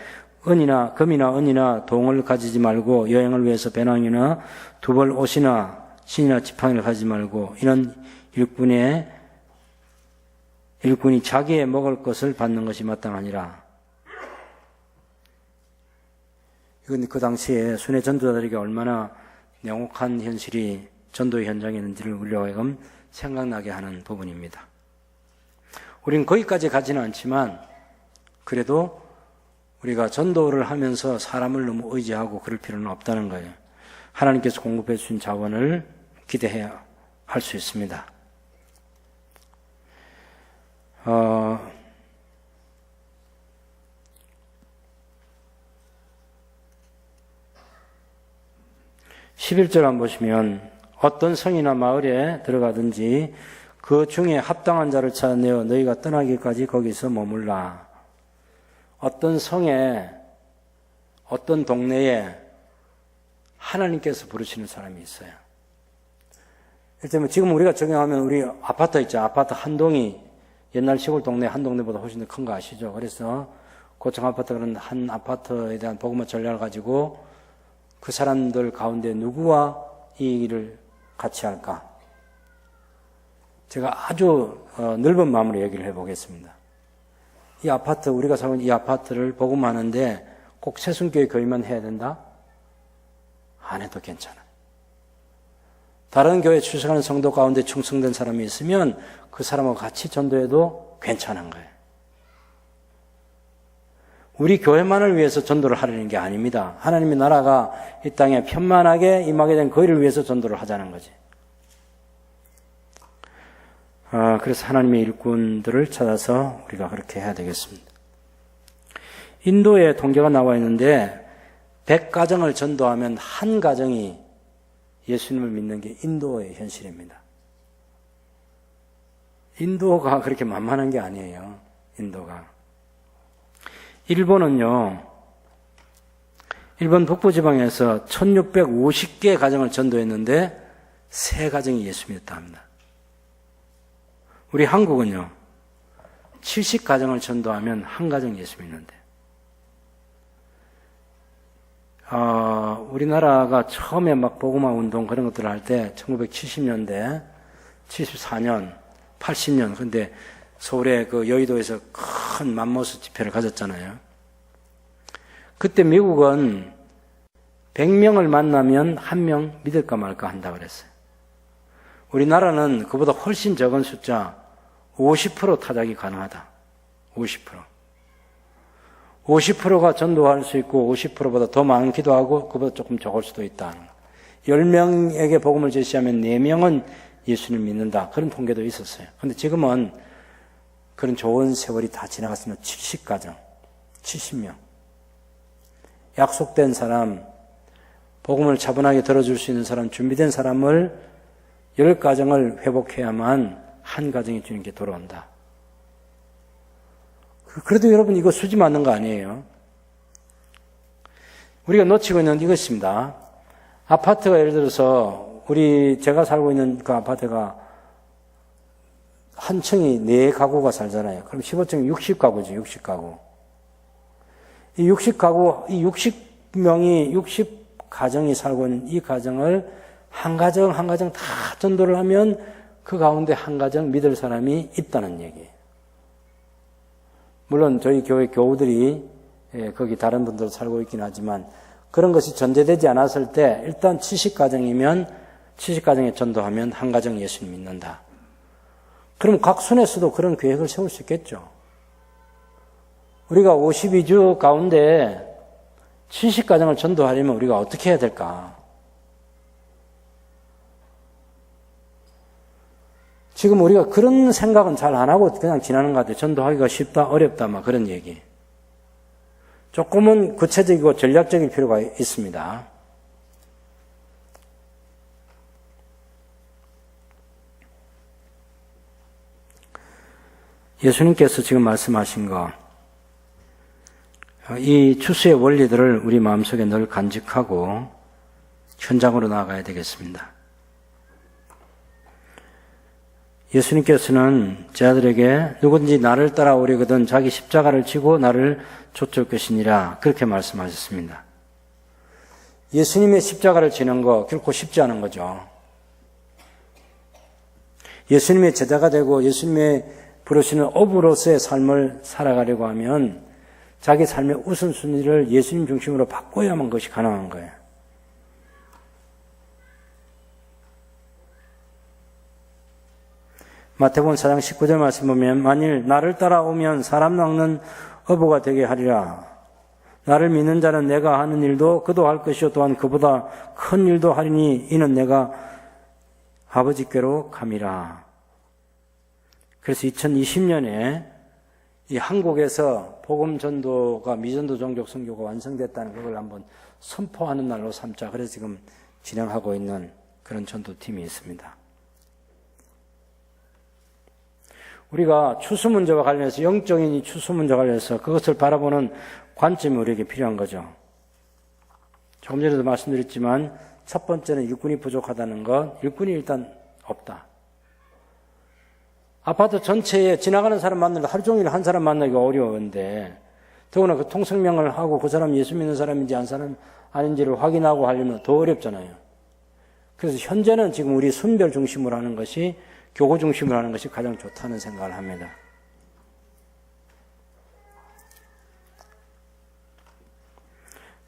A: 은이나 금이나 은이나 동을 가지지 말고 여행을 위해서 배낭이나 두벌 옷이나 신이나 지팡이를 가지지 말고 이런 일꾼이 자기의 먹을 것을 받는 것이 마땅하니라. 이건 그 당시에 순회 전도자들에게 얼마나 냉혹한 현실이 전도의 현장에 있는지를 우리가 하여금 생각나게 하는 부분입니다. 우리는 거기까지 가지는 않지만 그래도 우리가 전도를 하면서 사람을 너무 의지하고 그럴 필요는 없다는 거예요. 하나님께서 공급해 주신 자원을 기대해야 할 수 있습니다. 11절 한번 보시면 어떤 성이나 마을에 들어가든지 그 중에 합당한 자를 찾아내어 너희가 떠나기까지 거기서 머물라. 어떤 성에, 어떤 동네에 하나님께서 부르시는 사람이 있어요. 일단 지금 우리가 적용하면 우리 아파트 있죠. 아파트 한 동이 옛날 시골 동네 한 동네보다 훨씬 더 큰 거 아시죠? 그래서 고층 아파트 그런 한 아파트에 대한 복음화 전략을 가지고 그 사람들 가운데 누구와 이 일을 같이 할까? 제가 아주 넓은 마음으로 얘기를 해보겠습니다. 이 아파트, 우리가 살고 있는 이 아파트를 복음하는데 꼭 새순교회 교회만 해야 된다? 안 해도 괜찮아요. 다른 교회에 출석하는 성도 가운데 충성된 사람이 있으면 그 사람하고 같이 전도해도 괜찮은 거예요. 우리 교회만을 위해서 전도를 하려는 게 아닙니다. 하나님의 나라가 이 땅에 편만하게 임하게 된 거리를 위해서 전도를 하자는 거지. 그래서 하나님의 일꾼들을 찾아서 우리가 그렇게 해야 되겠습니다. 인도에 통계가 나와 있는데 100가정을 전도하면 한 가정이 예수님을 믿는 게 인도의 현실입니다. 인도가 그렇게 만만한 게 아니에요. 인도가. 일본은요, 일본 북부지방에서 1650개 가정을 전도했는데 3가정이 예수 믿었다 합니다. 우리 한국은요, 70가정을 전도하면 1가정 예수 믿는데, 우리나라가 처음에 막 복음화 운동 그런 것들을 할 때 1970년대, 74년, 80년, 근데 서울의 그 여의도에서 큰 맘모스 집회를 가졌잖아요. 그때 미국은 100명을 만나면 1명 믿을까 말까 한다 그랬어요. 우리나라는 그보다 훨씬 적은 숫자 50% 타작이 가능하다. 50%. 50%가 전도할 수 있고 50%보다 더 많기도 하고 그보다 조금 적을 수도 있다. 10명에게 복음을 제시하면 4명은 예수를 믿는다. 그런 통계도 있었어요. 그런데 지금은 그런 좋은 세월이 다 지나갔으면 70가정, 70명. 약속된 사람, 복음을 차분하게 들어줄 수 있는 사람, 준비된 사람을 10가정을 회복해야만 한 가정이 주님께 돌아온다. 그래도 여러분 이거 수지 맞는 거 아니에요? 우리가 놓치고 있는 이것입니다. 아파트가 예를 들어서 제가 살고 있는 그 아파트가 한 층이 4가구가 살잖아요. 그럼 15층이 60가구죠, 60가구. 이 60가구, 이 60명이, 60가정이 살고 있는 이 가정을 한 가정 다 전도를 하면 그 가운데 한 가정 믿을 사람이 있다는 얘기예요. 물론 저희 교회 교우들이 거기 다른 분들 살고 있긴 하지만 그런 것이 전제되지 않았을 때 일단 70가정이면 70가정에 전도하면 한 가정 예수를 믿는다. 그럼 각 순에서도 그런 계획을 세울 수 있겠죠. 우리가 52주 가운데 70가정을 전도하려면 우리가 어떻게 해야 될까? 지금 우리가 그런 생각은 잘 안 하고 그냥 지나는 것 같아요. 전도하기가 쉽다, 어렵다, 막 그런 얘기. 조금은 구체적이고 전략적일 필요가 있습니다. 예수님께서 지금 말씀하신 거, 이 추수의 원리들을 우리 마음속에 늘 간직하고 현장으로 나아가야 되겠습니다. 예수님께서는 제 아들에게 누구든지 나를 따라오려거든 자기 십자가를 지고 나를 쫓을 것이니라 그렇게 말씀하셨습니다. 예수님의 십자가를 지는 거 결코 쉽지 않은 거죠. 예수님의 제자가 되고 예수님의 부르시는 어부로서의 삶을 살아가려고 하면 자기 삶의 우선순위를 예수님 중심으로 바꿔야만 그것이 가능한 거예요. 마태복음 4장 19절 말씀 보면 만일 나를 따라오면 사람 낚는 어부가 되게 하리라. 나를 믿는 자는 내가 하는 일도 그도 할 것이요 또한 그보다 큰 일도 하리니 이는 내가 아버지께로 감이라. 그래서 2020년에 이 한국에서 복음 전도가 미전도 종족 선교가 완성됐다는 그걸 한번 선포하는 날로 삼자. 그래서 지금 진행하고 있는 그런 전도팀이 있습니다. 우리가 추수 문제와 관련해서 영적인 이 추수 문제와 관련해서 그것을 바라보는 관점이 우리에게 필요한 거죠. 조금 전에도 말씀드렸지만 첫 번째는 일꾼이 부족하다는 것, 일꾼이 일단 없다. 아파트 전체에 지나가는 사람 만나도 하루 종일 한 사람 만나기가 어려운데 더구나 그 통성명을 하고 그 사람 예수 믿는 사람인지 안 사람 아닌지를 확인하고 하려면 더 어렵잖아요. 그래서 현재는 지금 우리 순별 중심으로 하는 것이 교구 중심으로 하는 것이 가장 좋다는 생각을 합니다.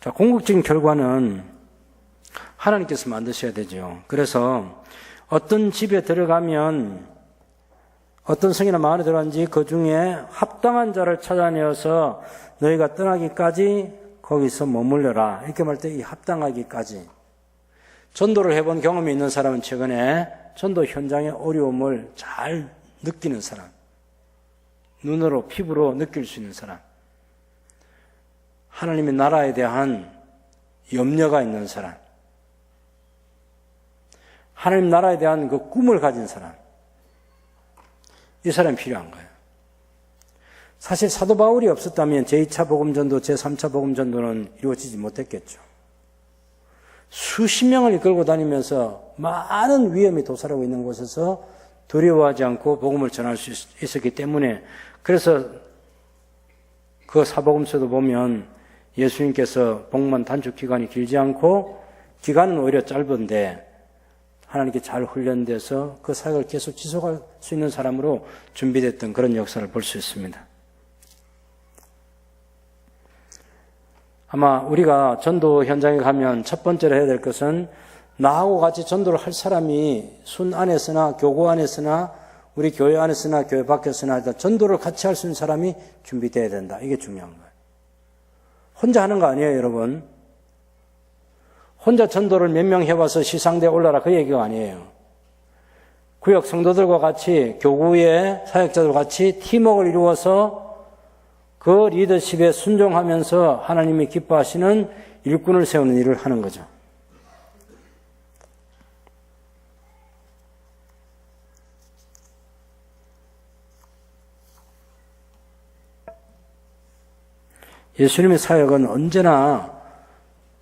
A: 자, 궁극적인 결과는 하나님께서 만드셔야 되죠. 그래서 어떤 집에 들어가면 어떤 성이나 마을에 들어간지 그 중에 합당한 자를 찾아내어서 너희가 떠나기까지 거기서 머물러라. 이렇게 말 때 이 합당하기까지. 전도를 해본 경험이 있는 사람은 최근에 전도 현장의 어려움을 잘 느끼는 사람. 눈으로, 피부로 느낄 수 있는 사람. 하나님의 나라에 대한 염려가 있는 사람. 하나님 나라에 대한 그 꿈을 가진 사람. 이 사람이 필요한 거예요. 사실 사도 바울이 없었다면 제2차 복음전도, 제3차 복음전도는 이루어지지 못했겠죠. 수십 명을 이끌고 다니면서 많은 위험이 도사리고 있는 곳에서 두려워하지 않고 복음을 전할 수 있었기 때문에, 그래서 그 사복음서도 보면 예수님께서 복만 단축 기간이 길지 않고 기간은 오히려 짧은데 하나님께 잘 훈련돼서 그 사역을 계속 지속할 수 있는 사람으로 준비됐던 그런 역사를 볼 수 있습니다. 아마 우리가 전도 현장에 가면 첫 번째로 해야 될 것은 나하고 같이 전도를 할 사람이 순 안에서나 교구 안에서나 우리 교회 안에서나 교회 밖에서나 전도를 같이 할 수 있는 사람이 준비되어야 된다. 이게 중요한 거예요. 혼자 하는 거 아니에요, 여러분. 혼자 전도를 몇 명 해와서 시상대에 올라라 그 얘기가 아니에요. 구역 성도들과 같이 교구의 사역자들과 같이 팀워크를 이루어서 그 리더십에 순종하면서 하나님이 기뻐하시는 일꾼을 세우는 일을 하는 거죠. 예수님의 사역은 언제나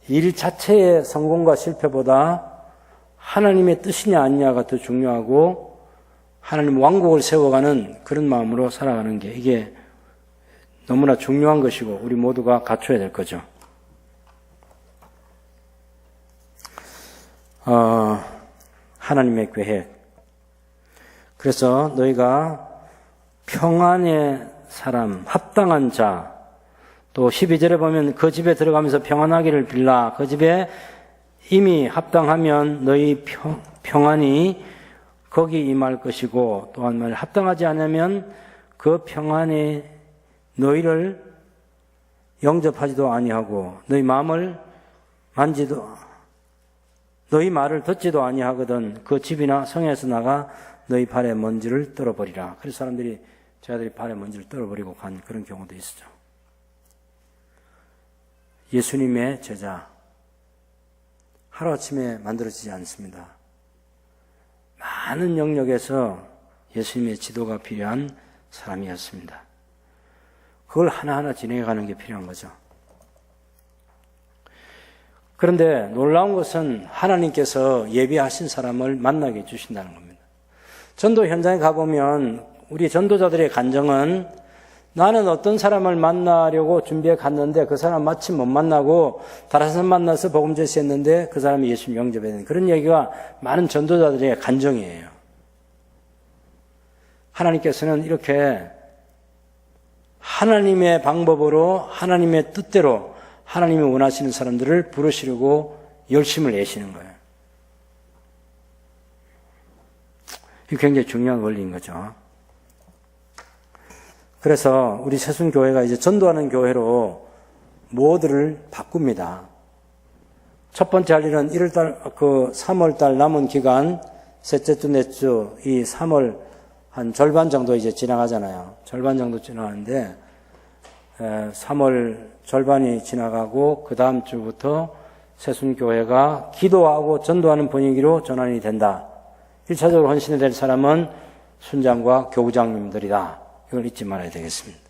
A: 일 자체의 성공과 실패보다 하나님의 뜻이냐 아니냐가 더 중요하고 하나님 왕국을 세워가는 그런 마음으로 살아가는 게 이게 너무나 중요한 것이고 우리 모두가 갖춰야 될 거죠. 하나님의 계획. 그래서 너희가 평안의 사람, 합당한 자, 또 12절에 보면 그 집에 들어가면서 평안하기를 빌라. 그 집에 이미 합당하면 너희 평안이 거기 임할 것이고, 또한 말 합당하지 않으면 그 평안이 너희를 영접하지도 아니하고 너희 마음을 너희 말을 듣지도 아니하거든. 그 집이나 성에서 나가 너희 발에 먼지를 떨어버리라. 그래서 사람들이 저희들이 발에 먼지를 떨어버리고 간 그런 경우도 있었죠. 예수님의 제자 하루아침에 만들어지지 않습니다. 많은 영역에서 예수님의 지도가 필요한 사람이었습니다. 그걸 하나하나 진행해가는 게 필요한 거죠. 그런데 놀라운 것은 하나님께서 예비하신 사람을 만나게 해주신다는 겁니다. 전도 현장에 가보면 우리 전도자들의 간정은 나는 어떤 사람을 만나려고 준비해 갔는데 그 사람 마침 못 만나고 다른 사람 만나서 복음 제시했는데 그 사람이 예수님 영접해야 되는 그런 얘기가 많은 전도자들의 간정이에요. 하나님께서는 이렇게 하나님의 방법으로 하나님의 뜻대로 하나님이 원하시는 사람들을 부르시려고 열심을 내시는 거예요. 이게 굉장히 중요한 원리인 거죠. 그래서 우리 새순교회가 이제 전도하는 교회로 모두를 바꿉니다. 첫 번째 할 일은 3월달 남은 기간, 셋째 주, 넷째 주, 이 3월 한 절반 정도 이제 지나가잖아요. 절반 정도 지나가는데, 3월 절반이 지나가고, 그 다음 주부터 새순교회가 기도하고 전도하는 분위기로 전환이 된다. 1차적으로 헌신이 될 사람은 순장과 교구장님들이다. 이걸 잊지 말아야 되겠습니다.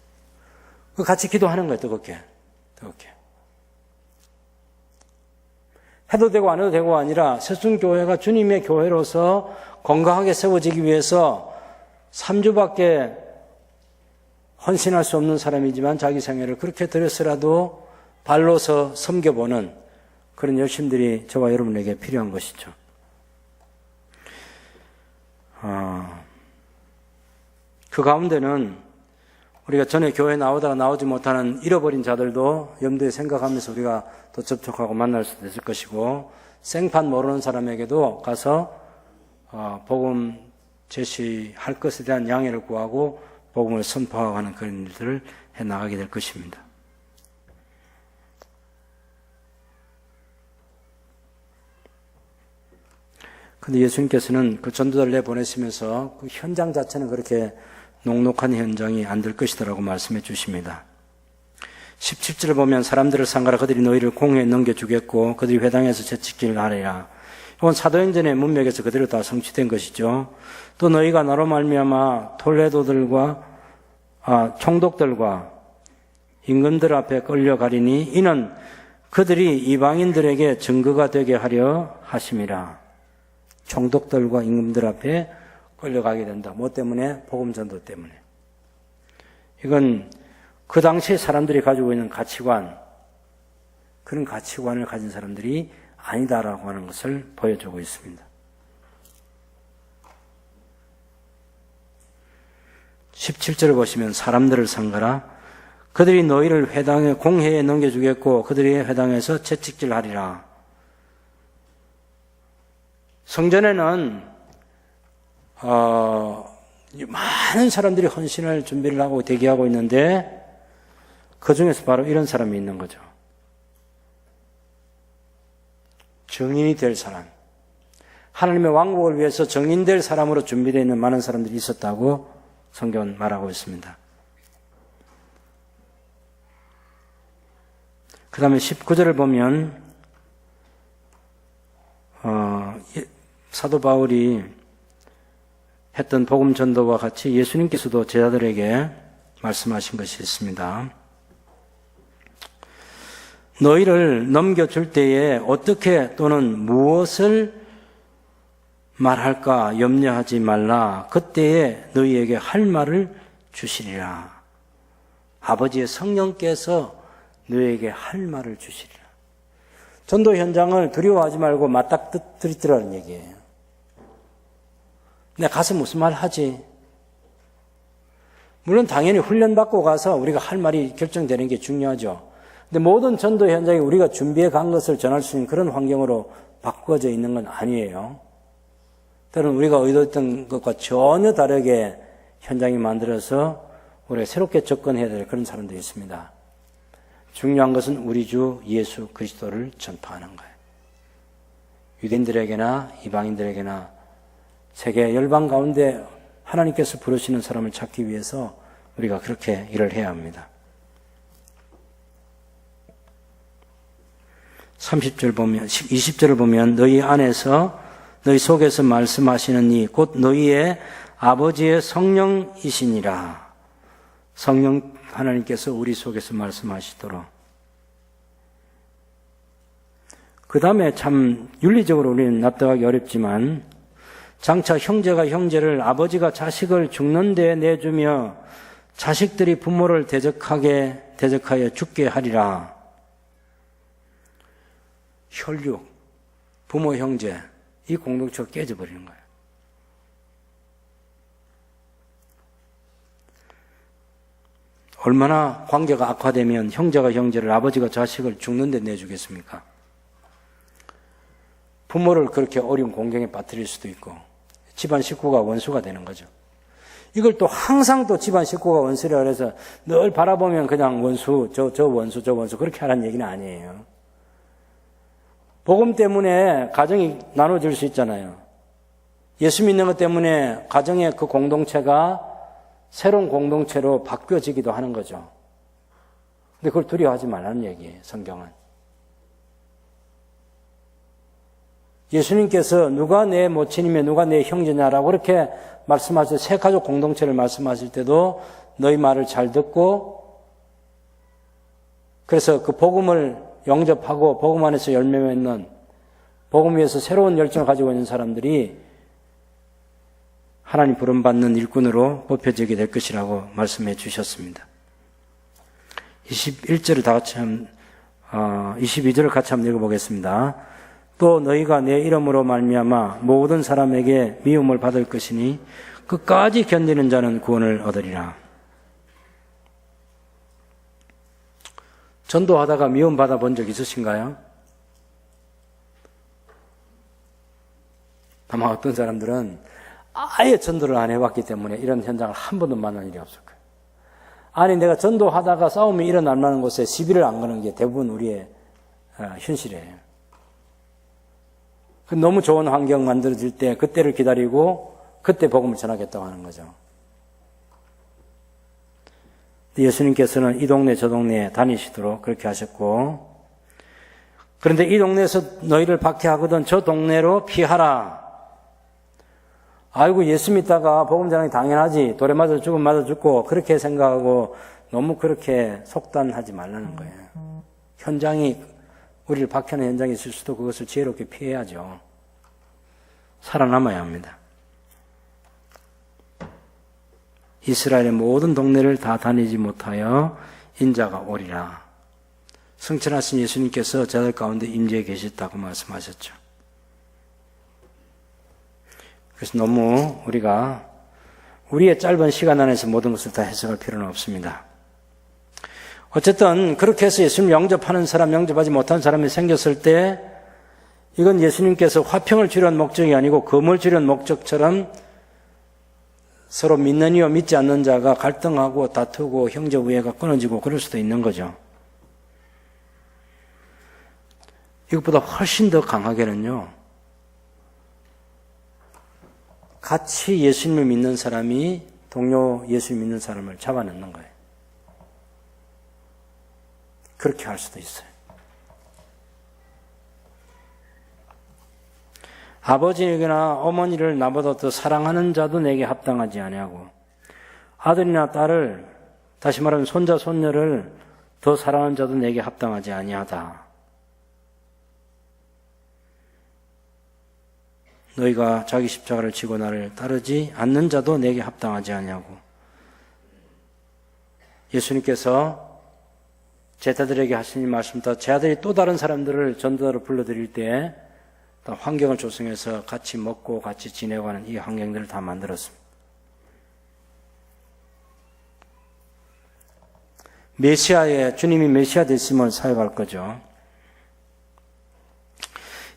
A: 같이 기도하는 거예요, 뜨겁게. 해도 되고 안 해도 되고가 아니라 새순교회가 주님의 교회로서 건강하게 세워지기 위해서 3주밖에 헌신할 수 없는 사람이지만 자기 생애를 그렇게 들여서라도 발로서 섬겨보는 그런 열심들이 저와 여러분에게 필요한 것이죠. 그 가운데는 우리가 전에 교회에 나오다가 나오지 못하는 잃어버린 자들도 염두에 생각하면서 우리가 또 접촉하고 만날 수도 있을 것이고 생판 모르는 사람에게도 가서 복음 제시할 것에 대한 양해를 구하고 복음을 선포하는 그런 일들을 해나가게 될 것입니다. 그런데 예수님께서는 그 전도자를 내보내시면서 그 현장 자체는 그렇게 녹록한 현장이 안 될 것이다라고 말씀해 주십니다. 17절을 보면 사람들을 상가라 그들이 너희를 공회에 넘겨주겠고 그들이 회당에서 채찍질을 하리라. 이건 사도행전의 문맥에서 그대로 다 성취된 것이죠. 또 너희가 나로 말미암아 톨레도들과 총독들과 임금들 앞에 끌려가리니 이는 그들이 이방인들에게 증거가 되게 하려 하심이라. 총독들과 임금들 앞에 끌려가게 된다. 뭐 때문에? 복음 전도 때문에. 이건 그 당시에 사람들이 가지고 있는 가치관, 그런 가치관을 가진 사람들이 아니다라고 하는 것을 보여주고 있습니다. 17절을 보시면 사람들을 상가라 그들이 너희를 회당에 공회에 넘겨주겠고 그들이 회당에서 채찍질하리라. 성전에는 많은 사람들이 헌신을 준비를 하고 대기하고 있는데 그 중에서 바로 이런 사람이 있는 거죠. 증인이 될 사람. 하나님의 왕국을 위해서 증인될 사람으로 준비되어 있는 많은 사람들이 있었다고 성경은 말하고 있습니다. 그 다음에 19절을 보면 사도 바울이 했던 복음 전도와 같이 예수님께서도 제자들에게 말씀하신 것이 있습니다. 너희를 넘겨줄 때에 어떻게 또는 무엇을 말할까 염려하지 말라. 그때에 너희에게 할 말을 주시리라. 아버지의 성령께서 너희에게 할 말을 주시리라. 전도 현장을 두려워하지 말고 맞닥뜨리라는 얘기예요. 내가 가서 무슨 말 하지? 물론 당연히 훈련받고 가서 우리가 할 말이 결정되는 게 중요하죠. 근데 모든 전도 현장에 우리가 준비해 간 것을 전할 수 있는 그런 환경으로 바꿔져 있는 건 아니에요. 때로는 우리가 의도했던 것과 전혀 다르게 현장이 만들어서 우리가 새롭게 접근해야 될 그런 사람들이 있습니다. 중요한 것은 우리 주 예수 그리스도를 전파하는 거예요. 유대인들에게나 이방인들에게나 세계 열방 가운데 하나님께서 부르시는 사람을 찾기 위해서 우리가 그렇게 일을 해야 합니다. 30절 보면, 20절을 보면 너희 안에서 너희 속에서 말씀하시는 이 곧 너희의 아버지의 성령이시니라. 성령 하나님께서 우리 속에서 말씀하시도록. 그 다음에 참 윤리적으로 우리는 납득하기 어렵지만 장차 형제가 형제를 아버지가 자식을 죽는 데 내주며 자식들이 부모를 대적하여 죽게 하리라. 혈육, 부모 형제 이 공동체가 깨져버리는 거예요. 얼마나 관계가 악화되면 형제가 형제를 아버지가 자식을 죽는 데 내주겠습니까? 부모를 그렇게 어려운 공경에 빠뜨릴 수도 있고 집안 식구가 원수가 되는 거죠. 이걸 또 항상 또 집안 식구가 원수라 그래서 늘 바라보면 그냥 원수, 저 원수 그렇게 하라는 얘기는 아니에요. 복음 때문에 가정이 나눠질 수 있잖아요. 예수 믿는 것 때문에 가정의 그 공동체가 새로운 공동체로 바뀌어지기도 하는 거죠. 근데 그걸 두려워하지 말라는 얘기예요, 성경은. 예수님께서 누가 내 모친이며 누가 내 형제냐라고 그렇게 말씀하실 새 가족 공동체를 말씀하실 때도 너희 말을 잘 듣고 그래서 그 복음을 영접하고 복음 안에서 열매 맺는 복음 위해서 새로운 열정을 가지고 있는 사람들이 하나님 부름받는 일꾼으로 뽑혀지게 될 것이라고 말씀해 주셨습니다. 21절을 다 같이 22절을 같이 한번 읽어보겠습니다. 또 너희가 내 이름으로 말미암아 모든 사람에게 미움을 받을 것이니 끝까지 견디는 자는 구원을 얻으리라. 전도하다가 미움받아 본 적 있으신가요? 아마 어떤 사람들은 아예 전도를 안 해봤기 때문에 이런 현장을 한 번도 만난 일이 없을 거예요. 아니, 내가 전도하다가 싸움이 일어날 만한 곳에 시비를 안 거는 게 대부분 우리의 현실이에요. 너무 좋은 환경 만들어질 때 그때를 기다리고 그때 복음을 전하겠다고 하는 거죠. 예수님께서는 이 동네 저 동네에 다니시도록 그렇게 하셨고, 그런데 이 동네에서 너희를 박해하거든 저 동네로 피하라. 아이고, 예수 믿다가 복음 전하기 당연하지, 돌에 맞아 죽으면 맞아 죽고, 그렇게 생각하고 너무 그렇게 속단하지 말라는 거예요. 현장이, 우리를 박해하는 현장이 있을 수도 그것을 지혜롭게 피해야죠. 살아남아야 합니다. 이스라엘의 모든 동네를 다 다니지 못하여 인자가 오리라. 승천하신 예수님께서 저들 가운데 임재해 계셨다고 말씀하셨죠. 그래서 너무 우리가 우리의 짧은 시간 안에서 모든 것을 다 해석할 필요는 없습니다. 어쨌든 그렇게 해서 예수님 영접하는 사람, 영접하지 못한 사람이 생겼을 때 이건 예수님께서 화평을 주려는 목적이 아니고 금을 주려는 목적처럼 서로 믿는 이와 믿지 않는 자가 갈등하고 다투고 형제 우애가 끊어지고 그럴 수도 있는 거죠. 이것보다 훨씬 더 강하게는요, 같이 예수님을 믿는 사람이 동료 예수님 믿는 사람을 잡아넣는 거예요. 그렇게 할 수도 있어요. 아버지에게나 어머니를 나보다 더 사랑하는 자도 내게 합당하지 아니하고, 아들이나 딸을, 다시 말하면 손자 손녀를 더 사랑하는 자도 내게 합당하지 아니하다. 너희가 자기 십자가를 지고 나를 따르지 않는 자도 내게 합당하지 아니하고. 예수님께서 제자들에게 하신 이 말씀부터 제자들이 또 다른 사람들을 전도자로 불러드릴 때 환경을 조성해서 같이 먹고 같이 지내고 하는 이 환경들을 다 만들었습니다. 주님이 메시아 되심을 사역할 거죠.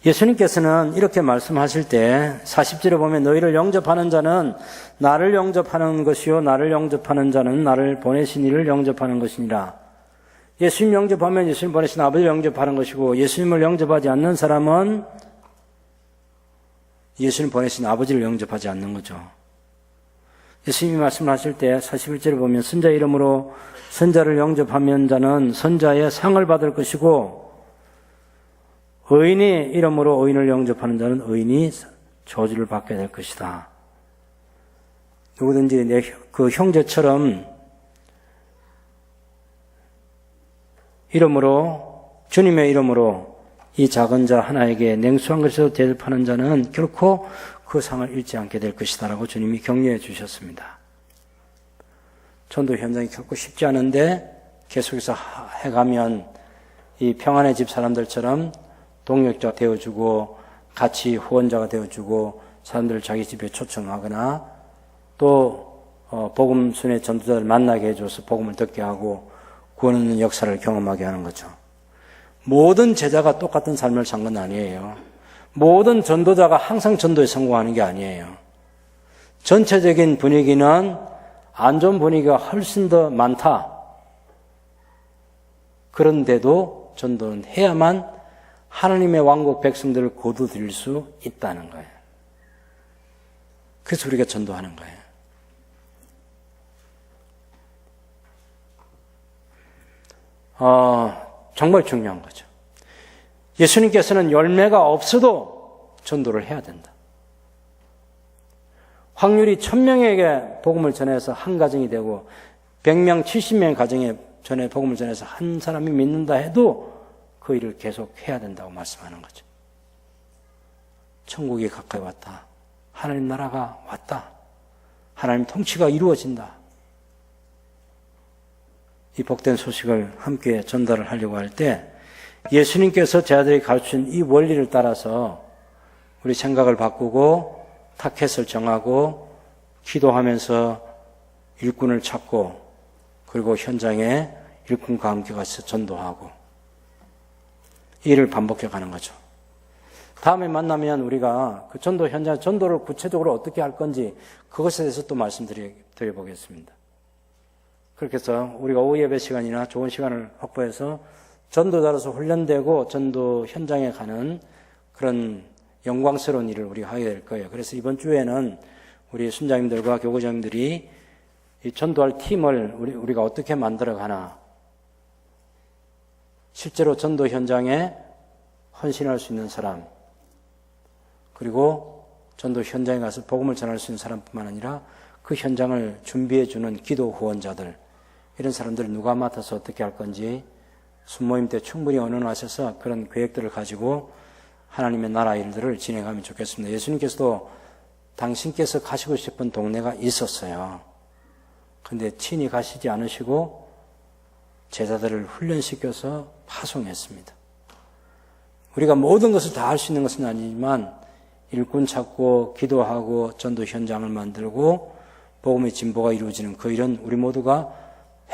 A: 예수님께서는 이렇게 말씀하실 때 40절에 보면 너희를 영접하는 자는 나를 영접하는 것이요 나를 영접하는 자는 나를 보내신 이를 영접하는 것이니라. 예수님 영접하면 예수님 보내신 아버지를 영접하는 것이고, 예수님을 영접하지 않는 사람은 예수님 보내신 아버지를 영접하지 않는 거죠. 예수님이 말씀을 하실 때 41절에 보면 선자 이름으로 선자를 영접하면 자는 선자의 상을 받을 것이고, 의인의 이름으로 의인을 영접하는 자는 의인이 저주를 받게 될 것이다. 누구든지 그 형제처럼 주님의 이름으로 이 작은 자 하나에게 냉수한 것에서 대접하는 자는 결코 그 상을 잃지 않게 될 것이다라고 주님이 격려해 주셨습니다. 전도 현장이 결코 쉽지 않은데 계속해서 해가면 이 평안의 집 사람들처럼 동역자 되어주고 같이 후원자가 되어주고 사람들을 자기 집에 초청하거나 또 복음순회 전도자를 만나게 해줘서 복음을 듣게 하고 구원하는 역사를 경험하게 하는 거죠. 모든 제자가 똑같은 삶을 산 건 아니에요. 모든 전도자가 항상 전도에 성공하는 게 아니에요. 전체적인 분위기는 안 좋은 분위기가 훨씬 더 많다. 그런데도 전도는 해야만 하나님의 왕국 백성들을 거두드릴 수 있다는 거예요. 그래서 우리가 전도하는 거예요. 정말 중요한 거죠. 예수님께서는 열매가 없어도 전도를 해야 된다. 확률이 1000명에게 복음을 전해서 한 가정이 되고 100명, 70명 가정에 전에 복음을 전해서 한 사람이 믿는다 해도 그 일을 계속 해야 된다고 말씀하는 거죠. 천국이 가까이 왔다. 하나님 나라가 왔다. 하나님 통치가 이루어진다. 이 복된 소식을 함께 전달을 하려고 할 때 예수님께서 제자들이 가르친 이 원리를 따라서 우리 생각을 바꾸고 타켓을 정하고 기도하면서 일꾼을 찾고 그리고 현장에 일꾼과 함께 가서 전도하고 이 일을 반복해 가는 거죠. 다음에 만나면 우리가 그 전도 현장, 전도를 구체적으로 어떻게 할 건지 그것에 대해서 또 말씀드려보겠습니다. 그렇게 해서 우리가 오후 예배 시간이나 좋은 시간을 확보해서 전도자로서 훈련되고 전도 현장에 가는 그런 영광스러운 일을 우리가 하게 될 거예요. 그래서 이번 주에는 우리 순장님들과 교구장님들이 이 전도할 팀을 우리가 어떻게 만들어 가나, 실제로 전도 현장에 헌신할 수 있는 사람, 그리고 전도 현장에 가서 복음을 전할 수 있는 사람뿐만 아니라 그 현장을 준비해 주는 기도 후원자들, 이런 사람들을 누가 맡아서 어떻게 할 건지 순모임 때 충분히 의논하셔서 그런 계획들을 가지고 하나님의 나라 일들을 진행하면 좋겠습니다. 예수님께서도 당신께서 가시고 싶은 동네가 있었어요. 그런데 친히 가시지 않으시고 제자들을 훈련시켜서 파송했습니다. 우리가 모든 것을 다 할 수 있는 것은 아니지만 일꾼 찾고 기도하고 전도 현장을 만들고 복음의 진보가 이루어지는 그 일은 우리 모두가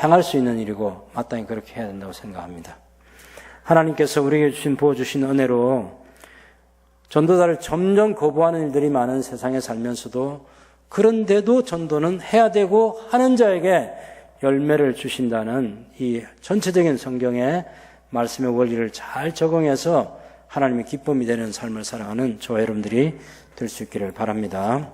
A: 행할 수 있는 일이고 마땅히 그렇게 해야 된다고 생각합니다. 하나님께서 우리에게 부어주신 은혜로 전도자를 점점 거부하는 일들이 많은 세상에 살면서도, 그런데도 전도는 해야 되고 하는 자에게 열매를 주신다는 이 전체적인 성경의 말씀의 원리를 잘 적용해서 하나님의 기쁨이 되는 삶을 살아가는 저와 여러분들이 될 수 있기를 바랍니다.